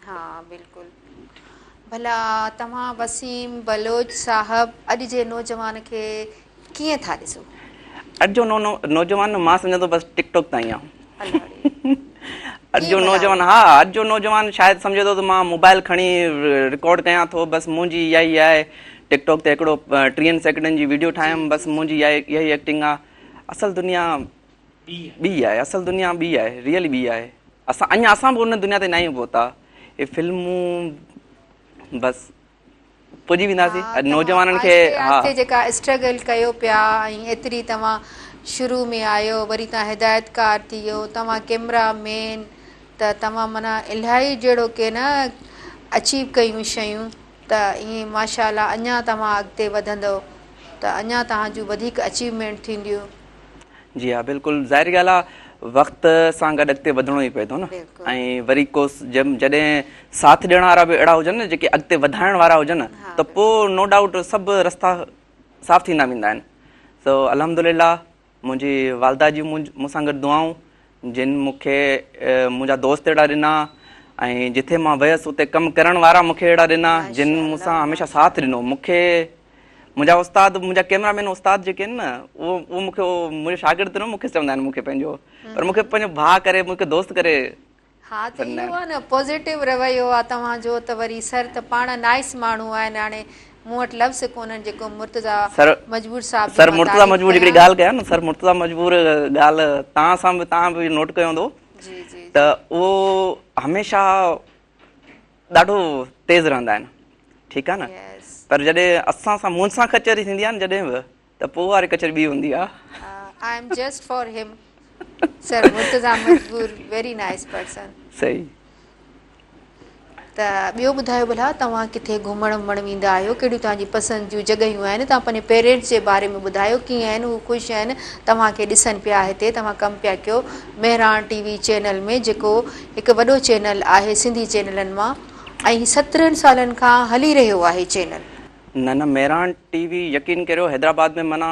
हा बिल्कुलु। भला तव्हां वसीम बलोच साहब अॼु जे नौजवान खे कीअं था ॾिसो? अॼु जो नौजवान मां सम्झां थो बसि टिकटॉक ताईं आहे। अॼु जो नौजवान, हा अॼु जो नौजवान शायदि सम्झे थो त मां मोबाइल खणी रिकॉर्ड कयां थो, बसि मुंहिंजी इहा ई आहे। टिकटॉक ते हिकिड़ो 30 सेकंडनि जी वीडियो ठाहियमि, बसि मुंहिंजी इहा ई एक्टिंग आहे। असल दुनिया ॿी आहे, असल दुनिया ॿी आहे, रियली ॿी आहे। असां बि उन दुनिया ते न आहियूं पहुता। हे फिल्मूं बसि पुॼी वेंदासीं। अॼु नौजवाननि खे हा जेका स्ट्रगल कयो पिया, ऐं एतिरी तव्हां शुरू में आयो, वरी तव्हां हिदायतकार थी वियो, तव्हां कैमरामैन, त तव्हां माना इलाही जहिड़ो के न अचीव कयूं शयूं। त ईअं माशाल्लाह अञा तव्हां अॻिते वधंदव त अञा तव्हां जूं वधीक अचीवमेंट थींदियूं। जी हा, बिल्कुलु ज़ाहिरी ॻाल्हि आहे, वक़्त सां गॾु अॻिते वधिणो ई पए थो न। बिल्कुलु। ऐं वरी को जॾहिं साथ ॾियण वारा बि अहिड़ा हुजनि न जेके अॻिते वधाइण वारा हुजनि त पोइ नो डाउट सभु रस्ता साफ़ थींदा वेंदा आहिनि। सो अल्हम्दुलिल्लाह मुंहिंजी वालदा जी मूंसां गॾु दुआऊं, जिन मूंखे मुंहिंजा दोस्त अहिड़ा ॾिना ऐं जिथे मां वियसि उते कमु करण वारा मूंखे अहिड़ा ॾिना जिन मूंसां हमेशह साथ ॾिनो। मूंखे मुंहिंजा उस्ताद, मुंहिंजा कैमरामैन उस्ताद जेके आहिनि न, उहो मूंखे मुंहिंजे शागिर्द न मूंखे चवंदा आहिनि मूंखे पंहिंजो, पर मूंखे पंहिंजो भाउ करे, मूंखे दोस्त करे। हा त इहो आहे न पॉज़िटिव रवैयो आहे तव्हांजो। त वरी सर त पाण नाइस माण्हू आहिनि। हाणे मूं वटि लफ़्ज़ कोन्हनि जेको मुर्तज़ा मजबूर साहब सर मुर्तज़ा मजबूर हिकिड़ी ॻाल्हि कया न, सर मुर्तज़ा मजबूर ॻाल्हि तव्हां बि नोट कयो हूंदो त उहो हमेशह ॾाढो तेज़ रहंदा आहिनि, ठीकु आहे न। पर जॾहिं असां सां मूंसां कचहरी थींदी आहे न जॾहिं बि, त पोइ वारी कचहरी ॿी हूंदी आहे। आई एम जस्ट फॉर हिम सर मुर्तज़ा मजबूर, वेरी नाइस पर्सन। सही। त ॿियो ॿुधायो भला, तव्हां किथे घुमण वुमण वेंदा आहियो? कहिड़ियूं तव्हांजी पसंदि जूं जॻहियूं आहिनि? तव्हां पंहिंजे पेरेंट्स जे बारे में ॿुधायो, कीअं आहिनि हू, ख़ुशि आहिनि तव्हांखे ॾिसनि पिया हिते? तव्हां कमु पिया कयो मेहरान टीवी चैनल में, जेको हिकु वॾो चैनल आहे सिंधी चैनलनि मां, ऐं 17 सालनि खां हली रहियो आहे चैनल। न न, मेहरान टीवी यकीन करियो हैदराबाद में, माना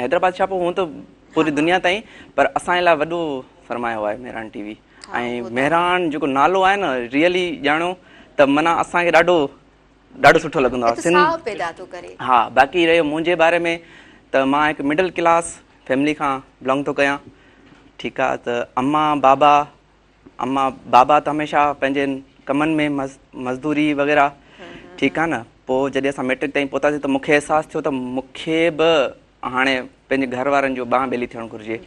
हैदराबाद छा पोइ हूअं त पूरी दुनिया ताईं, पर असांजे लाइ वॾो सरमायो आहे मेहरान टीवी। ऐं मेहरान जेको नालो आहे न, रियली ॼाणो त माना असांखे ॾाढो ॾाढो सुठो लॻंदो आहे। हा, बाक़ी रहियो मुंहिंजे बारे में त मां हिकु मिडिल क्लास फैमिली खां बिलोंग थो कयां, ठीकु आहे। त अम्मा बाबा त हमेशह पंहिंजे कमनि में मज़दूरी वग़ैरह, ठीकु आहे न। पोइ जॾहिं असां मैट्रिक ताईं पहुतासीं त मूंखे अहसासु थियो त मूंखे बि हाणे पंहिंजे घर वारनि जो बांह ॿेली थियणु घुरिजे।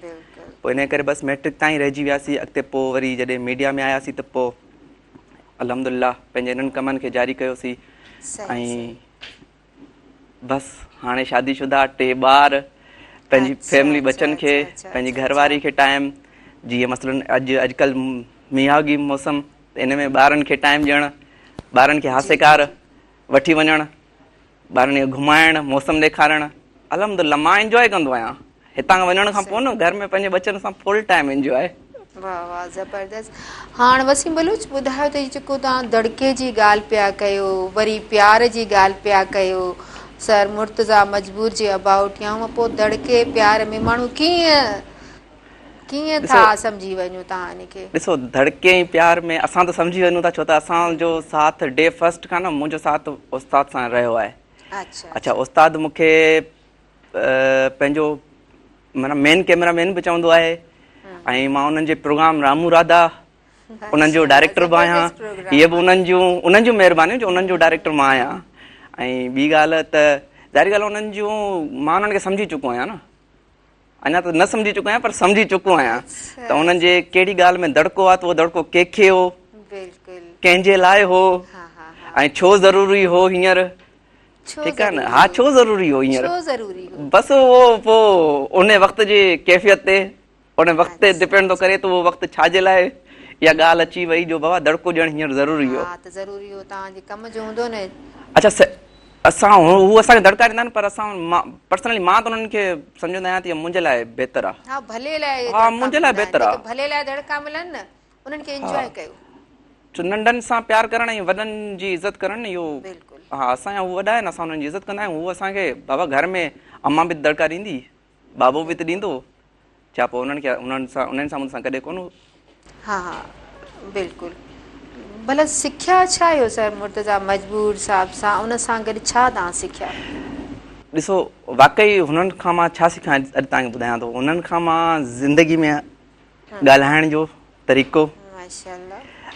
पोइ इन करे बसि मैट्रिक ताईं रहिजी वियासीं। अॻिते पोइ वरी जॾहिं मीडिया में आयासीं त पोइ अल्हम्दुलिल्लाह पंहिंजे इन्हनि कमनि खे जारी कयोसीं। ऐं बसि हाणे शादीशुदा, 2 ॿार, पंहिंजी फैमिली, बचनि खे, पंहिंजी घरवारी खे टाइम, जीअं मसलन अॼुकल्ह मियागी मौसम, इन में ॿारनि खे टाइम ॾियणु, ॿारनि खे हासेकार वठी वञणु, ॿारनि खे घुमाइणु, मौसम ॾेखारणु। अल्हम्दुलिल्लाह मां इंजॉय कंदो आहियां। हितां वञण खां पोइ न घर में पंहिंजे बचनि सां फुल टाइम इंजॉय। वाह वाह, ज़बरदस्त। हाणे वसीम बलूच ॿुधायो त जेको तव्हां दड़के जी ॻाल्हि पिया कयो, वरी प्यार जी ॻाल्हि पिया कयो सर मुर्तज़ा मजबूर जे अबाउट, या पोइ दड़के प्यार में माण्हू कीअं था सम्झी वञूं तव्हां इनखे? ॾिसो, दड़के ऐं प्यार में असां त सम्झी वञूं था, छो त असांजो साथ डे फर्स्ट खां न, मुंहिंजो साथ उस्ताद सां रहियो आहे। अच्छा, उस्ताद मूंखे पंहिंजो माना मेन कैमरामैन बि चवंदो आहे, ऐं मां उन्हनि जे प्रोग्राम रामू राधा उन्हनि जो डायरेक्टर बि आहियां। इहे बि उन्हनि जूं महिरबानियूं जो उन्हनि जो डायरेक्टर मां आहियां। ऐं ॿी ॻाल्हि त ज़ाहिरी ॻाल्हि, उन्हनि जूं मां उन्हनि खे सम्झी चुको आहियां न, अञा त न सम्झी चुको आहियां पर सम्झी चुको आहियां। त उन्हनि जे कहिड़ी ॻाल्हि में दड़को आहे त उहो दड़को कंहिंखे हो, कंहिंजे लाइ हो, ऐं छो ज़रूरी हो हींअर, ठीकु आहे न। हा, छो ज़रूरी हो हींअर, बसि उहो पोइ उन वक़्त जी कैफ़ियत ते, उन वक़्त ते डिपेंड थो करे त उहो वक़्तु छाजे लाइ इहा ॻाल्हि अची वई जो बाबा दड़को ॾियणु हींअर ज़रूरी हो। अच्छा, हू असांखे दड़का ॾींदा आहिनि, पर पर्सनली मां त उन्हनि खे सम्झंदो आहियां त मुंहिंजे लाइ बहितर आहे। हा, भले लाइ, हा, मुंहिंजे लाइ बहितर आहे। भले लाइ दड़का मिलनि न, उन्हनि खे एंजॉय कयो। नंढनि सां प्यार करणु ऐं वॾनि जी इज़त करणु, इहो हा असांजा हू वॾा आहिनि, असां उन्हनि जी इज़त कंदा आहियूं। हू असांखे बाबा घर में अम्मा बि दड़का ॾींदी, बाबो बि त ॾींदो, छा पोइ उन्हनि सां मूंसां कॾहिं कोन। हा हा, बिल्कुलु। भला सिखिया छा आहियो सर मुर्तज़ा मजबूर साहब सां, उन सां गॾु छा तव्हां सिखिया? ॾिसो, वाक़ई हुननि खां मां छा सिखियां अॼु तव्हांखे ॿुधायां थो। हुननि खां मां ज़िंदगी में ॻाल्हाइण जो तरीक़ो,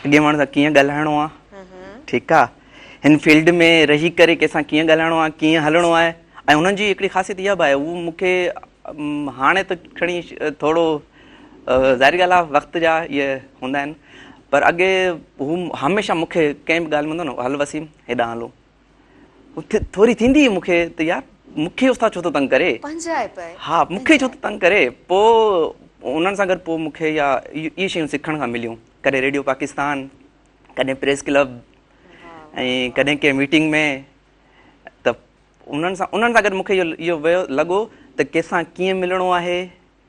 अॻे माण्हू सां कीअं ॻाल्हाइणो आहे, ठीकु आहे, हिन फील्ड में रही करे कंहिंसां कीअं ॻाल्हाइणो आहे, कीअं हलणो आहे। ऐं हुननि जी हिकिड़ी ख़ासियत इहा बि आहे, उहो मूंखे हाणे त खणी थोरो ज़ाहिरी ॻाल्हि आहे वक़्त जा इहे हूंदा आहिनि, पर अॻे हू हमेशह मूंखे कंहिं बि ॻाल्हि में हूंदो न, हल वसीम हेॾां हलो, थोरी थींदी मूंखे त यार मूंखे उस्ताद छो थो तंग करे, हा मूंखे छो थो तंग करे। पोइ उन्हनि सां गॾु पोइ मूंखे इहे शयूं सिखण खां मिलियूं, कॾहिं रेडियो पाकिस्तान, कॾहिं प्रेस क्लब, ऐं कॾहिं कंहिं मीटिंग में त उन्हनि सां गॾु मूंखे इहो लॻो त कंहिंसां कीअं मिलणो आहे,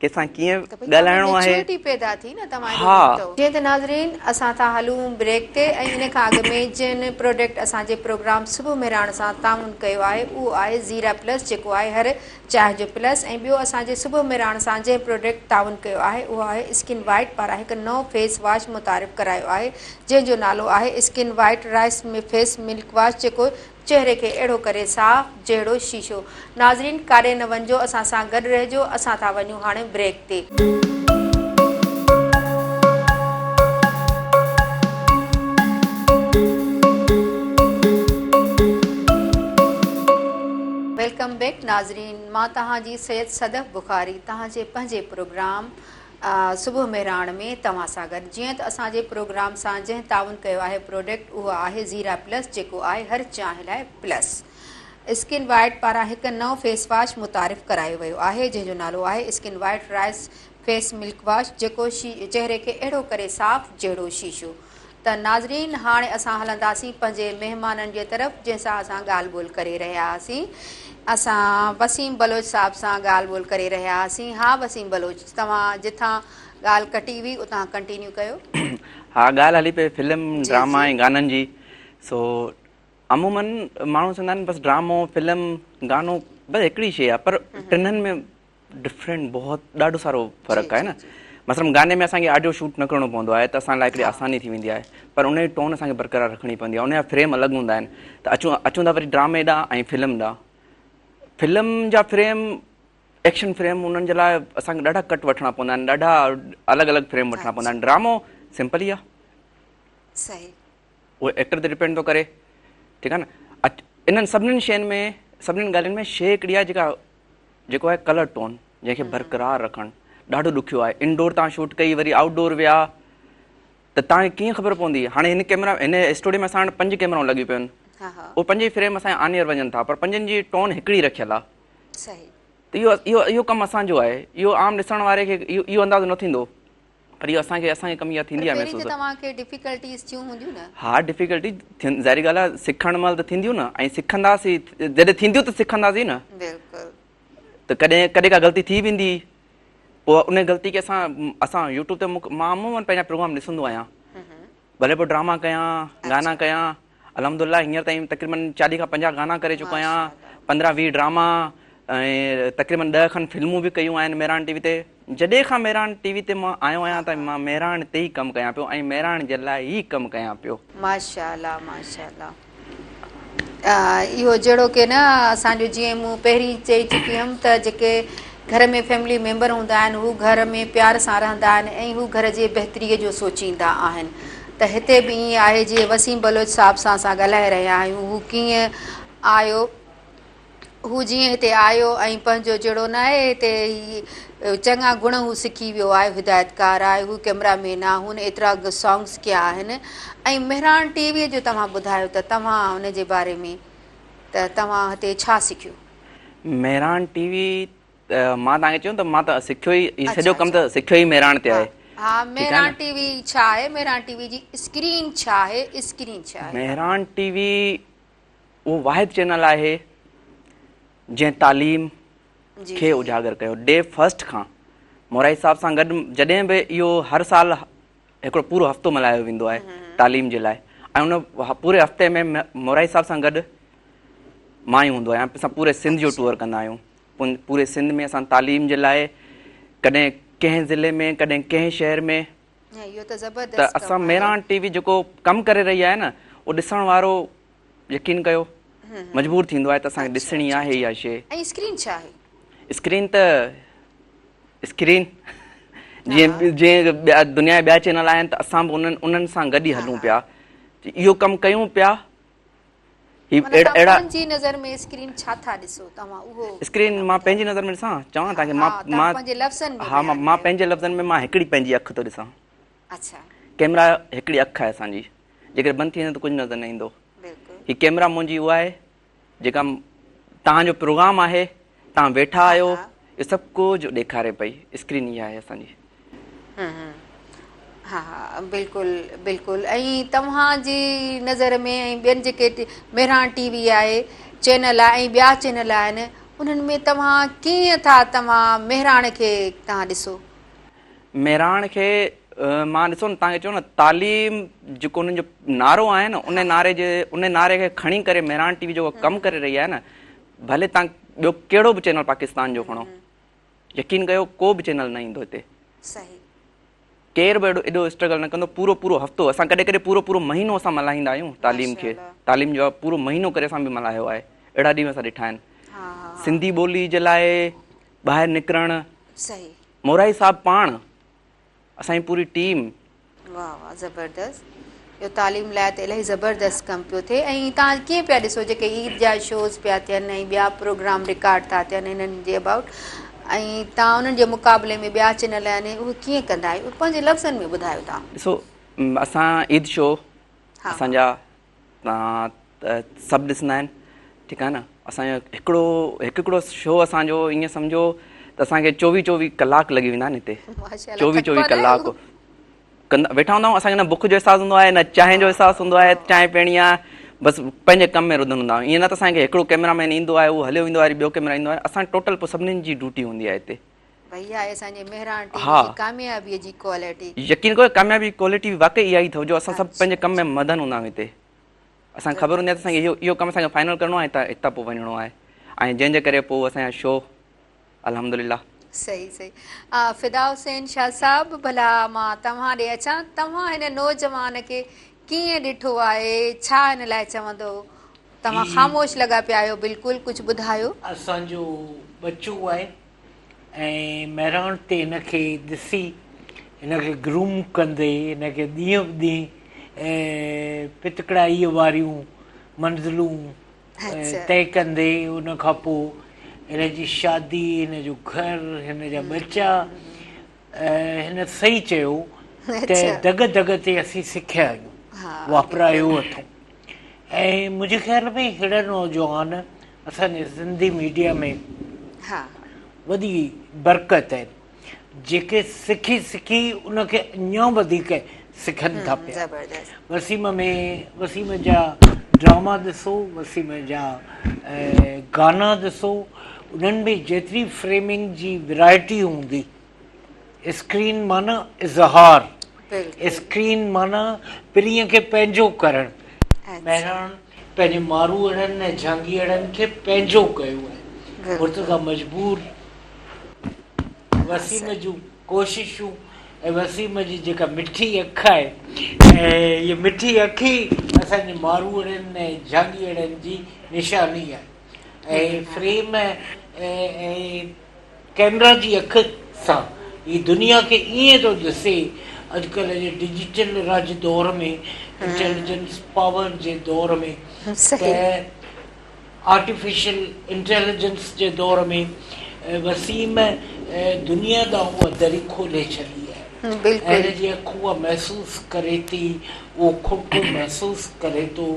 कंहिंसां कीअं ॻाल्हाइणो आहे। मैच्योरिटी पैदा थी न तव्हांजो। हा। जीअं त नाज़रीन असां था हलूं ब्रेक ते ऐं इन खां अॻु में जिन प्रोडक्ट असांजे प्रोग्राम सुबुह मेराण सां ताउन कयो आहे उहो आहे ज़ीरा प्लस, जेको आहे हर चांहि जो प्लस। ऐं ॿियो असांजे सुबुह मेराण सां जंहिं प्रोडक्ट ताउन कयो आहे उहो आहे स्किन वाइट पारां हिकु नओं फेस वॉश मुतारिफ़ करायो आहे जंहिंजो नालो आहे स्किन वाइट राइस में फेस मिल्क वॉश, जेको चेहरे खे अहिड़ो करे साफ़ जहिड़ो शीशो। नाज़रीन काॾे न वञिजो, असां सां गॾु रहिजो। असां था वञूं हाणे ब्रेक ते। वेलकम बैक नाज़रीन, मां तव्हांजी सैयद सदफ़ बुखारी तव्हांजे पंहिंजे प्रोग्राम सुबुह मेराण में तव्हां सां गॾु। जीअं त असांजे प्रोग्राम सां जंहिं ताउन कयो आहे प्रोडक्ट उहो आहे ज़ीरा प्लस, जेको आहे हर चांहि लाइ प्लस। स्किन वाइट पारां हिकु नओं फेस वॉश मुतारिफ़ करायो वियो आहे जंहिंजो नालो आहे skin white rice face milk wash, जेको चेहरे खे अहिड़ो करे साफ़ जहिड़ो शीशो। त नाज़रीन हाणे असां हलंदासीं पंहिंजे महिमाननि जे तरफ़ जंहिंसां असां ॻाल्हि ॿोल करे रहिया हुआसीं। असां वसीम बलोच साहब सां ॻाल्हि ॿोल करे रहिया हुआसीं। हा वसीम बलोच, तव्हां जिथां ॻाल्हि कटी हुई उतां कंटिन्यू कयो। हा, ॻाल्हि हली पई फिल्म ड्रामा ऐं गाननि जी। सो अमूमन माण्हू चवंदा आहिनि बसि ड्रामो फिल्म गानो बसि हिकिड़ी शइ आहे, पर टिन्हनि में डिफरेंट ॾाढो सारो फ़र्क़ु आहे न। मसलन गाने में असांखे ऑडियो शूट न करिणो पवंदो आहे त असां लाइ हिकिड़ी आसानी थी वेंदी आहे, पर उन जी टोन असांखे बरक़रार रखणी पवंदी आहे, उनजा फ्रेम अलॻि हूंदा आहिनि। त अचूं था वरी ड्रामे ॾांहुं ऐं फिल्म ॾांहुं। फिल्म जा फ्रेम, एक्शन फ्रेम, उन्हनि जे लाइ असांखे ॾाढा कट वठणा पवंदा आहिनि, ॾाढा अलॻि अलॻि फ्रेम वठणा पवंदा आहिनि। ड्रामो सिंपल ई आहे, सही, उहो एक्टर ते डिपेंड थो करे, ठीकु आहे न। इन्हनि सभिनीनि शयुनि में, सभिनीनि ॻाल्हियुनि में शइ हिकिड़ी आहे जेको आहे कलर टोन, जंहिंखे बरक़रार रखणु ॾाढो ॾुखियो आहे। इनडोर तव्हां शूट कई, वरी आउटडोर विया त तव्हांखे कीअं ख़बर पवंदी। हाणे हिन स्टूडियो में असां वटि 5 कैमराऊं लॻियूं पियूं आहिनि, उहे 5 ई फ्रेम असांजा आनियर वञनि था, पर 5 जी टोन हिकिड़ी रखियल आहे। त इहो कमु असांजो आहे। इहो आम ॾिसण वारे खे इहो अंदाज़ो न थींदो, पर इहो असांखे कमी इहा थींदी आहे महसूस। हा, डिफिकल्टी ज़ाहिरी ॻाल्हि आहे, सिखण महिल त थींदियूं न, ऐं सिखंदासीं जॾहिं थींदियूं त सिखंदासीं न। त कॾहिं का ग़लती थी वेंदी, पोइ उन ग़लती खे असां यूट्यूब ते मां अमूमन पंहिंजा प्रोग्राम ॾिसंदो आहियां, भले पोइ ड्रामा कयां, गाना कयां। अलहमदुलिल्लाह हींअर ताईं तक़रीबन 40 खां 50 गाना करे चुको आहियां, 15-20 ड्रामा ऐं तक़रीबन 10 खनि फिल्मूं बि कयूं आहिनि मेरान टीवी ते। जॾहिं खां मेरान टीवी ते मां आयो आहियां त मां मेरान ते ई कमु कयां पियो ऐं मेरान जे लाइ ई कमु कयां पियो। माशाअल्लाह माशाअल्लाह। इहो जहिड़ो की न असांजो जीअं मूं पहिरीं चई चुकी हुअमि त जेके घर में फैमिली मेंबर हूंदा आहिनि हू घर में प्यार सां रहंदा आहिनि ऐं हू घर जे बहितरीअ जो सोचींदा आहिनि। त हिते बि ईअं आहे, जीअं वसीम बलोच साहब सां असां ॻाल्हाए रहिया आहियूं, हू कीअं आयो, हू जीअं हिते आयो ऐं पंहिंजो जहिड़ो न आहे हिते चङा गुण हू सिखी वियो आहे, हिदायतकार आहे, हू कैमरामैन आहे, हुन एतिरा सॉन्ग्स कया आहिनि। ऐं मेहरान टीवीअ जो तव्हां ॿुधायो त तव्हां हुन जे बारे में त तव्हां हिते छा सिखियो? मेहरान टीवी मां तव्हांखे चयो त मां त सिखियो ई, सॼो कमु त सिखियो ई मेहरान ते आहे। हा, मेहरान टीवी छा आहे? मेहरान टीवी जी स्क्रीन छा आहे? स्क्रीन छा आहे? मेहरान टीवी उहो वाहिद चैनल आहे जंहिं तालीम खे उजागर कयो। डे फर्स्ट खां मोराई साहब सां गॾु जॾहिं बि इहो हर साल हिकिड़ो पूरो हफ़्तो मल्हायो वेंदो आहे तालीम जे लाइ, ऐं उन पूरे हफ़्ते में मोराई साहब सां गॾु मां ई हूंदो आहियां। असां पूरे सिंध जो टूर कंदा आहियूं, पूरे सिंध में असां तालीम जे लाइ, कॾहिं कंहिं ज़िले में, कॾहिं कंहिं शहर में। त असां मेहरान टीवी जेको कमु करे रही आहे न, उहो ॾिसण वारो यकीन कयो मजबूर थींदो आहे त असांखे ॾिसणी आहे इहा शइ। ऐं स्क्रीन छा आहे? स्क्रीन जीअं दुनिया जा ॿिया चैनल आहिनि त असां बि उन्हनि सां गॾु ई हलूं पिया, इहो कमु कयूं पिया। स्क्रीन मां पंहिंजी नज़र में ॾिसां, चवां तव्हांखे, मां पंहिंजे लफ़्ज़नि में मां हिकिड़ी पंहिंजी अखि थो ॾिसां। कैमरा हिकिड़ी अखि आहे असांजी, जेकर बंदि थी वेंदो त कुझु नज़र न ईंदो। हीअ कैमरा मुंहिंजी उहा आहे जेका तव्हांजो प्रोग्राम आहे, तव्हां वेठा आहियो, इहो सभु कुझु ॾेखारे पई, स्क्रीन इहा आहे असांजी। हा हा बिल्कुलु बिल्कुलु ऐं तव्हांजी नज़र में ऐं ॿियनि जेके मेहराण टीवी आहे चैनल आहे ऐं ॿिया चैनल आहिनि उन्हनि में तव्हां कीअं था तव्हां मेहराण खे तव्हां ॾिसो? मेहराण खे मां ॾिसो न तव्हांखे चयो न तालीम जेको उन्हनि जो नारो आहे न उन नारे खे खणी करे मेहराण टीवी जेको कमु करे रही आहे न, भले तव्हां ॿियो कहिड़ो बि चैनल पाकिस्तान जो खणो, यकीन कयो को बि चैनल न ईंदो हिते। सही। केर बि एॾो स्ट्रगल न कंदो। पूरो पूरो हफ़्तो असां कॾहिं कॾहिं पूरो पूरो महीनो असां मल्हाईंदा आहियूं तालीम खे। तालीम जो पूरो महीनो करे असां बि मल्हायो आहे। अहिड़ा ॾींहं असां ॾिठा आहिनि। सिंधी ॿोली जे लाइ ॿाहिरि निकिरणु, सही, मोराई साहब पाण, असांजी पूरी टीम। वाह वाह ज़बरदस्त। इहो तालीम लाइ त इलाही ज़बरदस्त कमु पियो थिए। ऐं तव्हां कीअं पिया ॾिसो जेके ईद जा शोज़ पिया थियनि ऐं ॿिया प्रोग्राम रिकॉर्ड था थियनि हिननि जे अबाउट, ऐं तव्हां उन्हनि जे मुक़ाबले में ॿिया चैनल आहिनि उहे कीअं कंदा आहियो? पंहिंजे लफ़्ज़नि में ॿुधायो तव्हां। ॾिसो असां ईद शो असांजा सभु ॾिसंदा आहिनि, ठीकु आहे न। असांजो हिकिड़ो शो असांजो ईअं सम्झो त असांखे 24 कलाक लॻी वेंदा आहिनि हिते। 24 कलाक कंदा वेठा हूंदा आहियूं। असांखे न बुख जो अहसासु हूंदो आहे, न चांहि जो अहसासु हूंदो आहे, चांहि पीअणी आहे, बसि पंहिंजे कम में रुधंदा हूंदा आहियूं। ईअं न त असांखे हिकिड़ो कैमरामैन ईंदो आहे, उहो हलियो ईंदो आहे, ॿियो कैमरा ईंदो आहे। असां टोटल पोइ सभिनीनि जी ड्यूटी हूंदी आहे हिते। भैया असांजे मेहराण टीवी जी कामयाबीअ जी क्वालिटी, यकीन कयो कामयाबी क्वालिटी वाक़ई इहा ई अथव जो असां सभु पंहिंजे कम में मदन हूंदा आहियूं हिते। असांखे ख़बर हूंदी आहे त असांखे इहो कमु असांखे फाइनल करिणो आहे, हितां पोइ वञिणो आहे, ऐं जंहिंजे करे पोइ असांजा शो अल्हम्दुलिल्लाह। सही सही। फिदा हुसैन शाह साहब, भला मां तव्हां ॾे अचां, तव्हां हिन नौजवान खे कीअं ॾिठो आहे, छा हिन लाइ चवंदो? तव्हां ख़ामोश लॻा पिया आहियो, बिल्कुलु कुझु ॿुधायो। असांजो बच्चो आहे ऐं मेहराण ते हिनखे ॾिसी हिनखे ग्रूम कंदे हिनखे ॾींहं बि ॾींहुं पितकड़ाईअ वारियूं मंज़िलूं तय कंदे उन खां पोइ हिनजी शादी, हिनजो घर, हिन जा बच्चा, हिन सही चयो त दग दग ते असीं सिखिया आहियूं, वापरायो अथऊं। ऐं मुंहिंजे ख़्याल में अहिड़ा नौजवान असांजे सिंधी मीडिया में वॾी बरकत आहिनि, जेके सिखी सिखी उनखे अञा वधीक सिखनि था पिया। वसीम जा ड्रामा ॾिसो, वसीम जा गाना ॾिसो, उन्हनि में जेतिरी फ्रेमिंग जी वैरायटी हूंदी, स्क्रीन माना इज़हार, स्क्रीन माना पीढ़ीअ खे पंहिंजो करणु। मेहराण पंहिंजे मारूअड़नि ऐं झांगीअड़नि खे पंहिंजो कयो आहे। मुर्तज़ा मजबूर, वसीम जूं कोशिशूं ऐं वसीम जी जेका मिठी अख आहे, ऐं इहा मिठी अख ई असांजे मारूअड़नि ऐं झांगीअड़नि जी निशानी आहे। ऐं फ्रेम ऐं कैमरा जी अख सां ही दुनिया खे ईअं थो ॾिसे अॼुकल्ह जे डिजिटल राज दौर में, इंटेलिजेंस पावर जे दौर में, त आर्टिफिशियल इंटेलिजेंस जे दौर में वसीम दुनिया ॾांहुं उहा दरी खोले छॾी आहे। ऐं हिनजी अखि उहा महसूसु करे थी, उहो खुटो महसूसु करे थो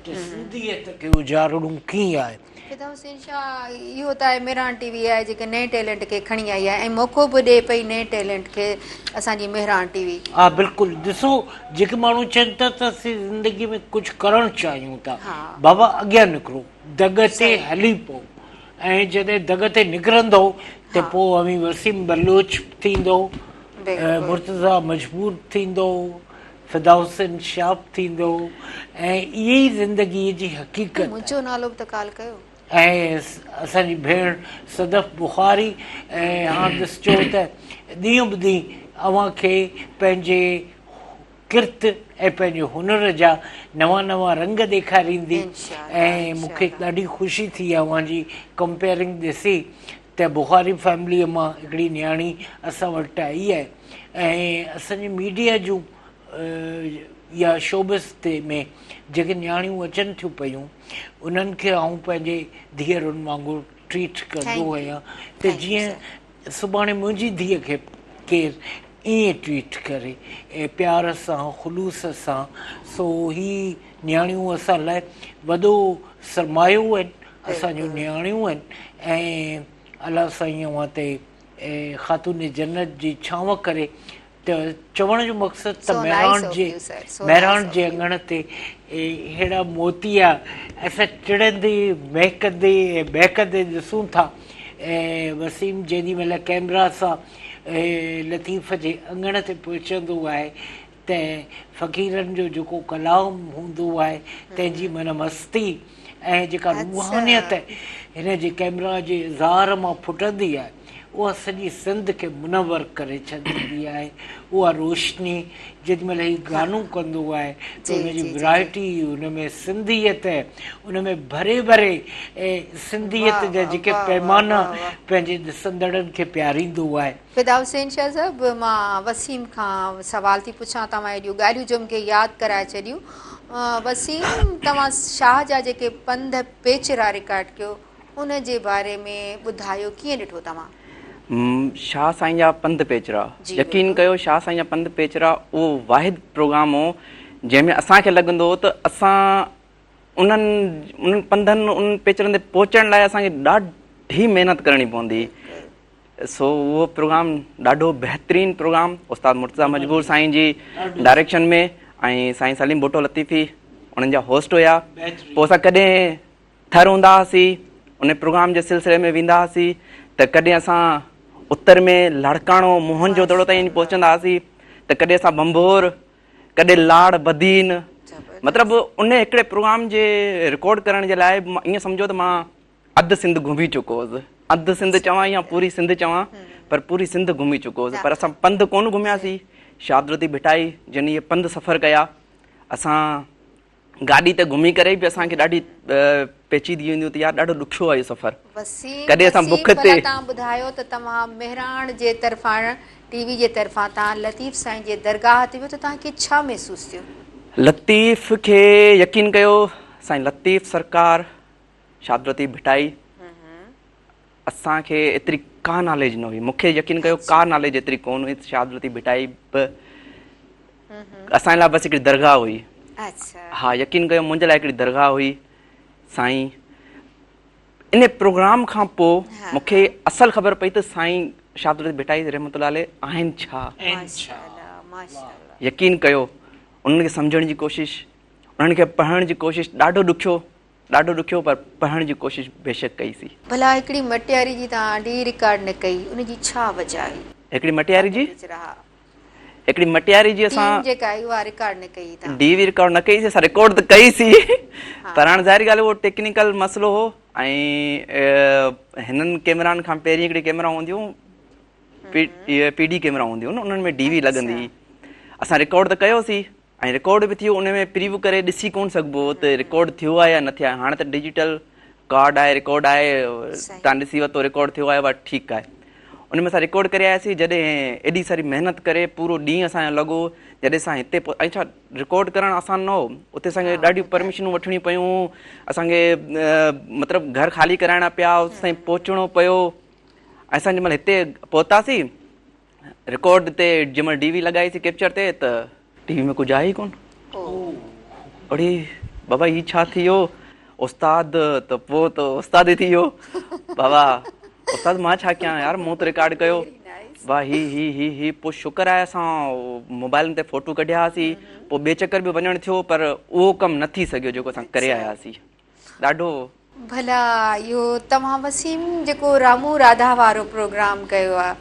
त सिंधियत खे उजारणो कीअं आहे। फिदा हुसैन शाह, इहो त आहे मेहराण टीवी आहे जेके नए टैलेंट खे खणी आई आहे ऐं मौक़ो बि ॾिए पई नए टैलेंट खे असांजी मेहराण टीवी। हा बिल्कुलु। ॾिसो, जेके माण्हू चवनि था त असीं ज़िंदगी में कुझु करणु चाहियूं था, बाबा अॻियां निकिरो, दग ते हली पओ, ऐं जॾहिं दग ते निकिरंदो त पोइ अवी वसीम बलोच थींदो, मुर्तज़ा मजबूर थींदो, फिदा हुसैन शाह थींदो, ऐं इहा ई ज़िंदगीअ जी हक़ीक़त। मुंहिंजो नालो बि त काल कयो। ऐं असांजी भेण सदफ़ बुखारी, ऐं हाणे ॾिसजो त ॾींहं बि ॾींहुं अव्हां खे पंहिंजे किर्त ऐं पंहिंजे हुनर जा नवां नवां रंग ॾेखारींदी। ऐं मूंखे ॾाढी ख़ुशी थी आहे अव्हांजी कंपेयरिंग ॾिसी त बुखारी फैमिलीअ मां हिकिड़ी न्याणी असां वटि आई आहे। ऐं असांजे मीडिया जूं या शोबिस ते में जेके न्याणियूं अचनि थियूं पियूं, उन्हनि खे आऊं पंहिंजे धीअरुनि वांगुरु ट्रीट कंदो आहियां त जीअं सुभाणे मुंहिंजी धीअ खे केरु ईअं ट्रीट करे, ऐं प्यार सां, ख़ुलूस सां। सो ही न्याणियूं असां लाइ वॾो सरमायो आहिनि, असांजूं न्याणियूं आहिनि। ऐं अलाह साईं अव्हां ते ख़ातून जन्नत जी छांव करे त चवण जो मक़सदु त So nice महिराण of J you, sir. So महिराण nice of J you. अङण ते अहिड़ा मोतिया असां टिड़ंदे महकंदे महकंदे ॾिसूं था। ऐं वसीम जेॾी महिल कैमरा सां लतीफ़ जे अङण ते पहुचंदो आहे त फ़क़ीरनि जो जेको कलाम हूंदो आहे तंहिंजी मन मस्ती ऐं जेका रूहानियत हिन जे कैमरा जे ज़ार मां फुटंदी आहे उहा सॼी सिंध खे मुनवर करे छॾींदी आहे। उहा रोशनी जेॾी महिल हीउ गानो कंदो आहे त हुनजी वैरायटी, हुनमें सिंधियत, उनमें भरे भरे सिंधियत जा जेके पैमाना पंहिंजे ॾिसंदड़नि खे प्यारींदो आहे। फिदा हुसैन शाह साहब, मां वसीम खां सवाल थी पुछां, तव्हां एॾियूं ॻाल्हियूं जो मूंखे यादि कराए छॾियूं। वसीम, तव्हां शाह जा जेके पंध पेचरा रिकॉर्ड कयो उन जे बारे में ॿुधायो, कीअं ॾिठो तव्हां? शाह साईं जा पंध पेचरा, यकीन कयो शाह साईं जा पंध पेचरा उहो वाहिद प्रोग्राम हो जंहिंमें असांखे लॻंदो हो त असां उन्हनि पंधनि उन्हनि पेचरनि ते पहुचण लाइ असांखे ॾाढी महिनत करणी पवंदी। सो उहो प्रोग्राम ॾाढो बहितरीनु प्रोग्राम उस्ताद मुर्तज़ा मजबूर साईं जी डायरेक्शन में ऐं साईं सलीम भुट्टो लतीफ़ी उन्हनि जा होस्ट हुया। पोइ असां कॾहिं थर हूंदा हुआसीं उन प्रोग्राम जे सिलसिले में वेंदा हुआसीं त कॾहिं असां उत्तर में लाड़काणो मोहन जो दड़ो ताईं पहुचंदा हुआसीं त कॾहिं असां बंबोर, कॾहिं लाड़ बदीन। मतिलबु उन हिकिड़े प्रोग्राम जे रिकॉर्ड करण जे लाइ ईअं सम्झो त मां अधु सिंध घुमी चुको हुअसि। अधु सिंध चवां या पूरी सिंध चवां, पर पूरी सिंध घुमी चुको हुअसि। पर असां पंध कोन घुमियासीं। शाहदरती भिटाई जन इहे पंध सफ़र कया। असां गाॾी ते घुमी करे बि असांखे ॾाढी पेचीदी ईंदी हुई, यार ॾाढो ॾुखियो आहे इहो सफ़र। कॾहिं असां बुख ते तव्हां ॿुधायो त तव्हां महिराण जे तरफ़ां टीवी जे तरफ़ां तव्हां लतीफ़ साईं जे दरगाह ते वियो त तव्हांखे छा महसूसु थियो? लतीफ़ खे यकीन कयो, साईं लतीफ़ सरकार, शाहदरती भिटाई, असांखे एतिरी का नॉलेज न हुई। मूंखे यकीन कयो का नॉलेज एतिरी कोन हुई। शाहदरती भिटाई बि असांजे लाइ बसि हिकिड़ी दरगाह हुई। हा, यकीन कयो मुंहिंजे लाइ हिकिड़ी दरगाह हुई। साईं इन प्रोग्राम खां पोइ मूंखे असल ख़बर पई त साईं शाहदरती भिटाई रहमतुल्लाह अलैह आहिनि छा। यकीन कयो उन्हनि खे सम्झण जी कोशिशि, उन्हनि खे पढ़ण जी कोशिशि, ॾाढो ॾुखियो पर पढ़ण जी कोशिशि बेशक कईसीं। भला हिकिड़ी मटियारी जी तव्हां डी रिकॉर्ड न कई, उनजी छा वजह आहे? हिकिड़ी मटियारी जी असां डीवी रिकॉर्ड न कईसीं, असां रिकॉर्ड त कईसीं, पर हाणे ज़ाहिर ॻाल्हि उहो टेक्निकल मसइलो हो। ऐं हिननि कैमरानि खां पहिरीं हिकिड़ी कैमरा हूंदियूं, PD कैमरा हूंदियूं, उन्हनि में डीवी लॻंदी हुई। असां रिकॉर्ड त कयोसीं ऐं रिकॉर्ड बि थियो, उन में प्रीव्यू करे ॾिसी कोन सघिबो त रिकॉर्ड थियो आहे या न थियो आहे। हाणे त डिजिटल कार्ड आहे, रिकॉर्ड आहे, तव्हां ॾिसी वरितो रिकॉर्ड थियो आहे, बट ठीकु आहे। उन में असां रिकॉर्ड करे आयासीं। जॾहिं एॾी सारी महिनत करे पूरो ॾींहुं असांजो लॻो, जॾहिं असां हिते ऐं छा रिकॉर्ड करणु आसान न हो, उते असांखे ॾाढियूं परमिशनूं वठणियूं पियूं, असांखे मतिलबु घर ख़ाली कराइणा पिया, उते ताईं पहुचणो पियो। ऐं असां जंहिंमहिल हिते पहुतासीं रिकॉर्ड ते, जंहिंमहिल डीवी लॻाईसीं कैप्चर ते, त टीवी में कुझु आहे ई कोन। अड़े बाबा हीउ छा थी वियो? उस्ताद त पोइ त उस्ताद ई थी वियो। बाबा उस्ताद मां छा कयां यार, मूं त रिकॉर्ड कयो। वाह ही पोइ शुक्र आहे असां मोबाइलनि ते फ़ोटो कढिया हुआसीं। पोइ ॿिए चकर बि वञणु थियो, पर उहो कमु न थी सघियो जेको असां करे आया हुआसीं। ॾाढो भला इहो तव्हां वसीम जेको रामू राधा वारो प्रोग्राम कयो आहे,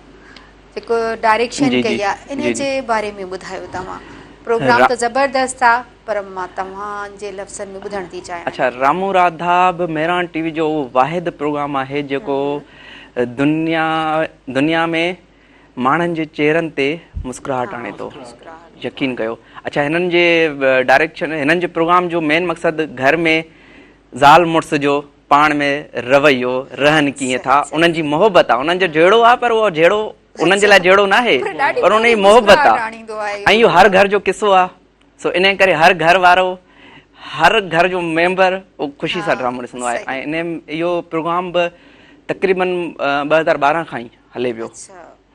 जेको डायरेक्शन कई आहे, इन जे बारे में ॿुधायो तव्हां। प्रोग्राम त ज़बरदस्त आहे, पर मां तव्हांजे लफ़्ज़नि में ॿुधण थी चाहियां। अच्छा, रामू राधा बि महिराण टीवी जो वाहिद प्रोग्राम आहे जेको दुनिया में माण्हुनि जे चेहरनि ते मुस्कुराहट आणे थो। यकीन कयो। अच्छा, हिननि जे डायरेक्शन, हिननि जे प्रोग्राम जो मेन मक़सदु घर में ज़ाल मुड़ुस जो पाण में रवैयो रहन कीअं था, उन्हनि जी मोहबत आहे। उन्हनि जो जहिड़ो आहे, पर उहो जहिड़ो उन्हनि जे लाइ जहिड़ो न आहे, पर उन जी मोहबत आहे। ऐं इहो हर घर जो किस्सो आहे। सो इन करे हर घर वारो, हर घर जो मेंबर उहो ख़ुशी सां ड्रामो ॾिसंदो आहे। ऐं इन इहो प्रोग्राम बि तक़रीबन 2012 खां ई हले पियो।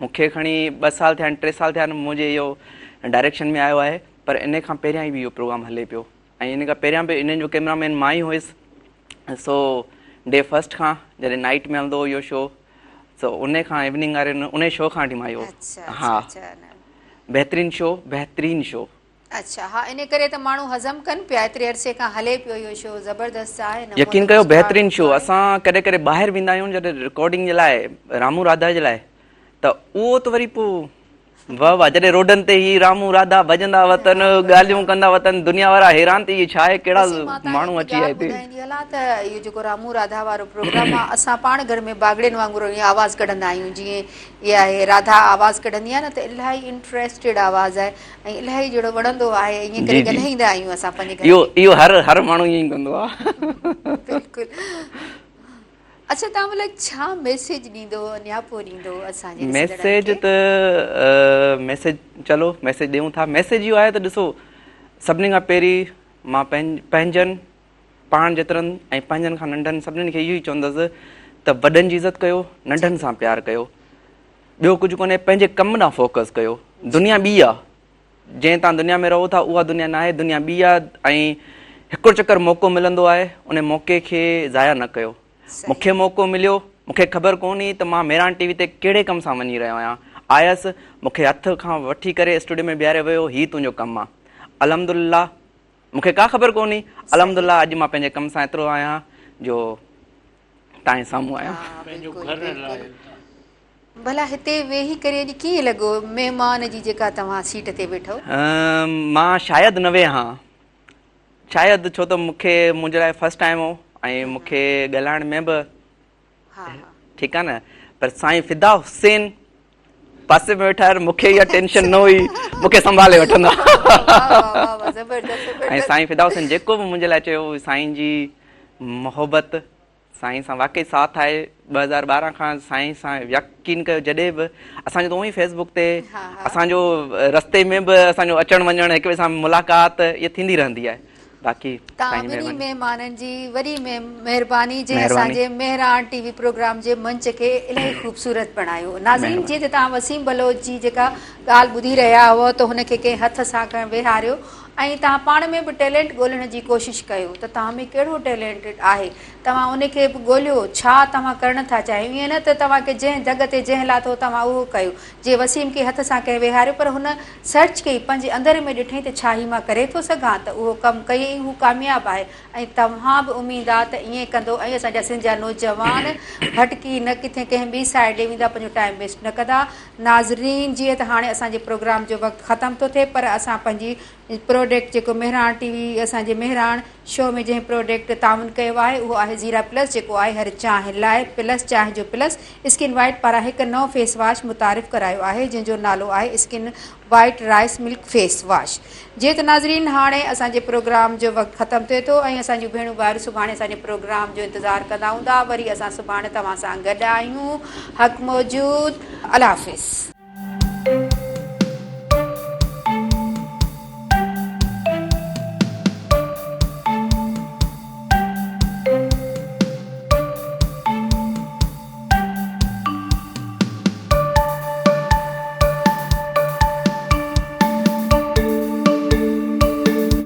मूंखे खणी 2 साल थिया आहिनि, 3 साल थिया आहिनि मुंहिंजे इहो डायरेक्शन में आयो आहे, पर इन खां पहिरियां ई बि इहो प्रोग्राम हले पियो। ऐं इन खां पहिरियां बि इन्हनि जो कैमरामैन मां ई हुयुसि। सो डे फर्स्ट खां जॾहिं नाइट में हलंदो हुओ इहो शो, सो उन खां इवनिंग वारे उन शो खां वठी मां इहो। हा, बहितरीन शो। अच्छा, हाँ, इन करे त माण्हू हज़म कनि पिया, एतिरे अरसे खां हले पियो इहो शो, ज़बरदस्त आहे। यकीन कयो बहितरीन शो। असां कॾहिं कॾहिं ॿाहिरि वेंदा आहियूं जॾहिं रिकॉर्डिंग जे लाइ, रामू राधा जे लाइ, त उहो त वरी पोइ वाह वाह, जॾहिं रोडनि ते ही रामू राधा भॼंदा वतनि, ॻाल्हियूं कंदा वतनि, दुनिया वारा हैरान थी छा आहे, कहिड़ा माण्हू अची विया हिते। ॿुधाईंदी हलां त इहो जेको रामू राधा वारो प्रोग्राम आहे, असां पाण घर में बागड़ियुनि वांगुरु ईअं आवाज़ु कढंदा आहियूं, जीअं इहा आहे राधा आवाज़ु कढंदी आहे न, त इलाही इंट्रस्टेड आवाज़ु आहे ऐं इलाही जहिड़ो वणंदो आहे, ईअं करे ॻाल्हाईंदा आहियूं असां पंहिंजे घर में। इहो हर माण्हू ईअं ई कंदो आहे। बिल्कुलु। अच्छा, तव्हां मतलब छा मैसेज ॾींदो, न्यापो ॾींदो असांजे मैसेज त मैसेज, चलो मैसेज ॾियूं था। मैसेज इहो आहे त ॾिसो, सभिनी खां पहिरीं मां पंहिंजनि पाण जेतिरनि ऐं पंहिंजनि खां नंढनि सभिनीनि खे इहो ई चवंदुसि त वॾनि जी इज़त कयो, नंढनि सां प्यारु कयो, ॿियो कुझु कोन्हे, पंहिंजे कम ॾांहुं फोकस कयो। दुनिया ॿी आहे, जंहिं तव्हां दुनिया में रहो था उहा दुनिया न आहे, दुनिया ॿी आहे ऐं हिकिड़ो चकर मौक़ो मिलंदो आहे, उन मौक़े खे ज़ाया न कयो। मूंखे मौक़ो मिलियो, मूंखे ख़बर कोन हुई त मां मेरान टीवी ते कहिड़े कम सां वञी रहियो आहियां, आयसि, मूंखे हथ खां वठी करे स्टूडियो में बीहारे वियो, हीउ तुंहिंजो कमु आहे। अलहमदुलिल्लाह, मूंखे का ख़बर कोन हुई, अलहमदुलिल्लाह अॼु मां पंहिंजे कम सां एतिरो आहियां जो तव्हांजे साम्हूं आहियां। भला हिते वेही करे अॼु कीअं लॻो, महिमान जी जेका तव्हां सीट ते वेठो? मां शायदि न वेहा, शायदि, छो त मूंखे मुंहिंजे लाइ फर्स्ट टाइम हो ऐं मूंखे ॻाल्हाइण में बि ठीकु आहे न, पर साईं फिदा हुसैन पासे में वेठा, मूंखे इहा टेंशन न हुई, मूंखे संभाले वठंदा। ऐं साईं फिदा हुसैन जेको बि मुंहिंजे लाइ चयो, साईं जी मोहबत, साईं सां वाक़ई साथ आहे। 2012 खां साईं सां यकीन कयो, जॾहिं बि असांजो त उहो ई फेसबुक ते, असांजो रस्ते में बि असांजो अचणु वञणु, हिक ॿिए सां मुलाक़ात इहा थींदी रहंदी आहे। बाक़ी तव्हां ॿिनी महिमाननि जी वॾी महिरबानी जे असांजे मेहरान टीवी प्रोग्राम जे मंच खे इलाही ख़ूबसूरत बणायो। नाज़रीन, जीअं त तव्हां वसीम बलोच जी जेका ॻाल्हि ॿुधी रहिया हुआ त हुनखे कंहिं हथ सां खणी वेहारियो ऐं तव्हां पाण में बि टैलेंट ॻोल्हण जी कोशिशि कयो त तव्हां में कहिड़ो टैलेंट आहे, तव्हां उनखे बि ॻोल्हियो, छा तव्हां करणु था चाहियो। ईअं न त तव्हांखे जंहिं जॻह ते जंहिं लाथो तव्हां उहो कयो, जीअं वसीम खे हथ सां कंहिं वेहारियो, पर हुन सर्च कई, पंहिंजे अंदर में ॾिठईं त छा ही मां करे थो सघां, त उहो कमु कयईं, हू कामयाबु आहे ऐं तव्हां बि उमेदु आहे त ईअं कंदो। ऐं असांजा सिंध जा नौजवान भटकी न किथे कंहिं ॿी साइड ॾे वेंदा, पंहिंजो टाइम वेस्ट न कंदा। नाज़रीन, जीअं त हाणे असांजे प्रोग्राम जो वक़्तु ख़तमु थो थिए, पर असां पंहिंजी प्रोडक्ट जेको मेहरान टीवी असांजे मेहरान शो में जंहिं प्रोडक्ट ताउन कयो आहे उहो आहे ज़ीरा प्लस, जेको आहे हर चांहि लाइ प्लस, चांहि जो प्लस। स्किन वाइट पारां हिकु नओं फेस वॉश मुतारिफ़ करायो आहे जंहिंजो नालो आहे skin white rice milk face wash. जीअं त नाज़रीन, हाणे असांजे प्रोग्राम जो वक़्तु ख़तमु थिए थो ऐं असांजूं भेणूं भाउर सुभाणे असांजे प्रोग्राम जो इंतज़ारु कंदा हूंदा। वरी असां सुभाणे तव्हां सां गॾु आहियूं। हक़ मौजूद, अल्लाह हाफ़िज़।